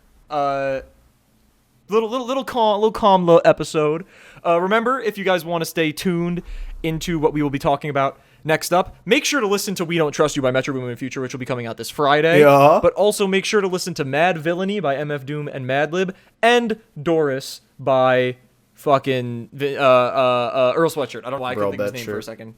Little calm episode. Remember, if you guys want to stay tuned into what we will be talking about next up, make sure to listen to "We Don't Trust You" by Metro Boomin Future, which will be coming out this Friday. Yeah. But also make sure to listen to "Mad Villainy" by MF Doom and Madlib, and "Doris" by fucking Earl Sweatshirt. I don't know why I couldn't think of his name for a second.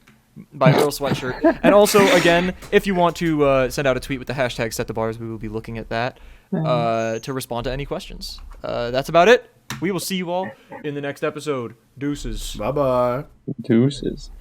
By Earl Sweatshirt. And also, again, if you want to send out a tweet with the hashtag #SetTheBars, we will be looking at that to respond to any questions. That's about it. We will see you all in the next episode. Deuces. Bye bye. Deuces.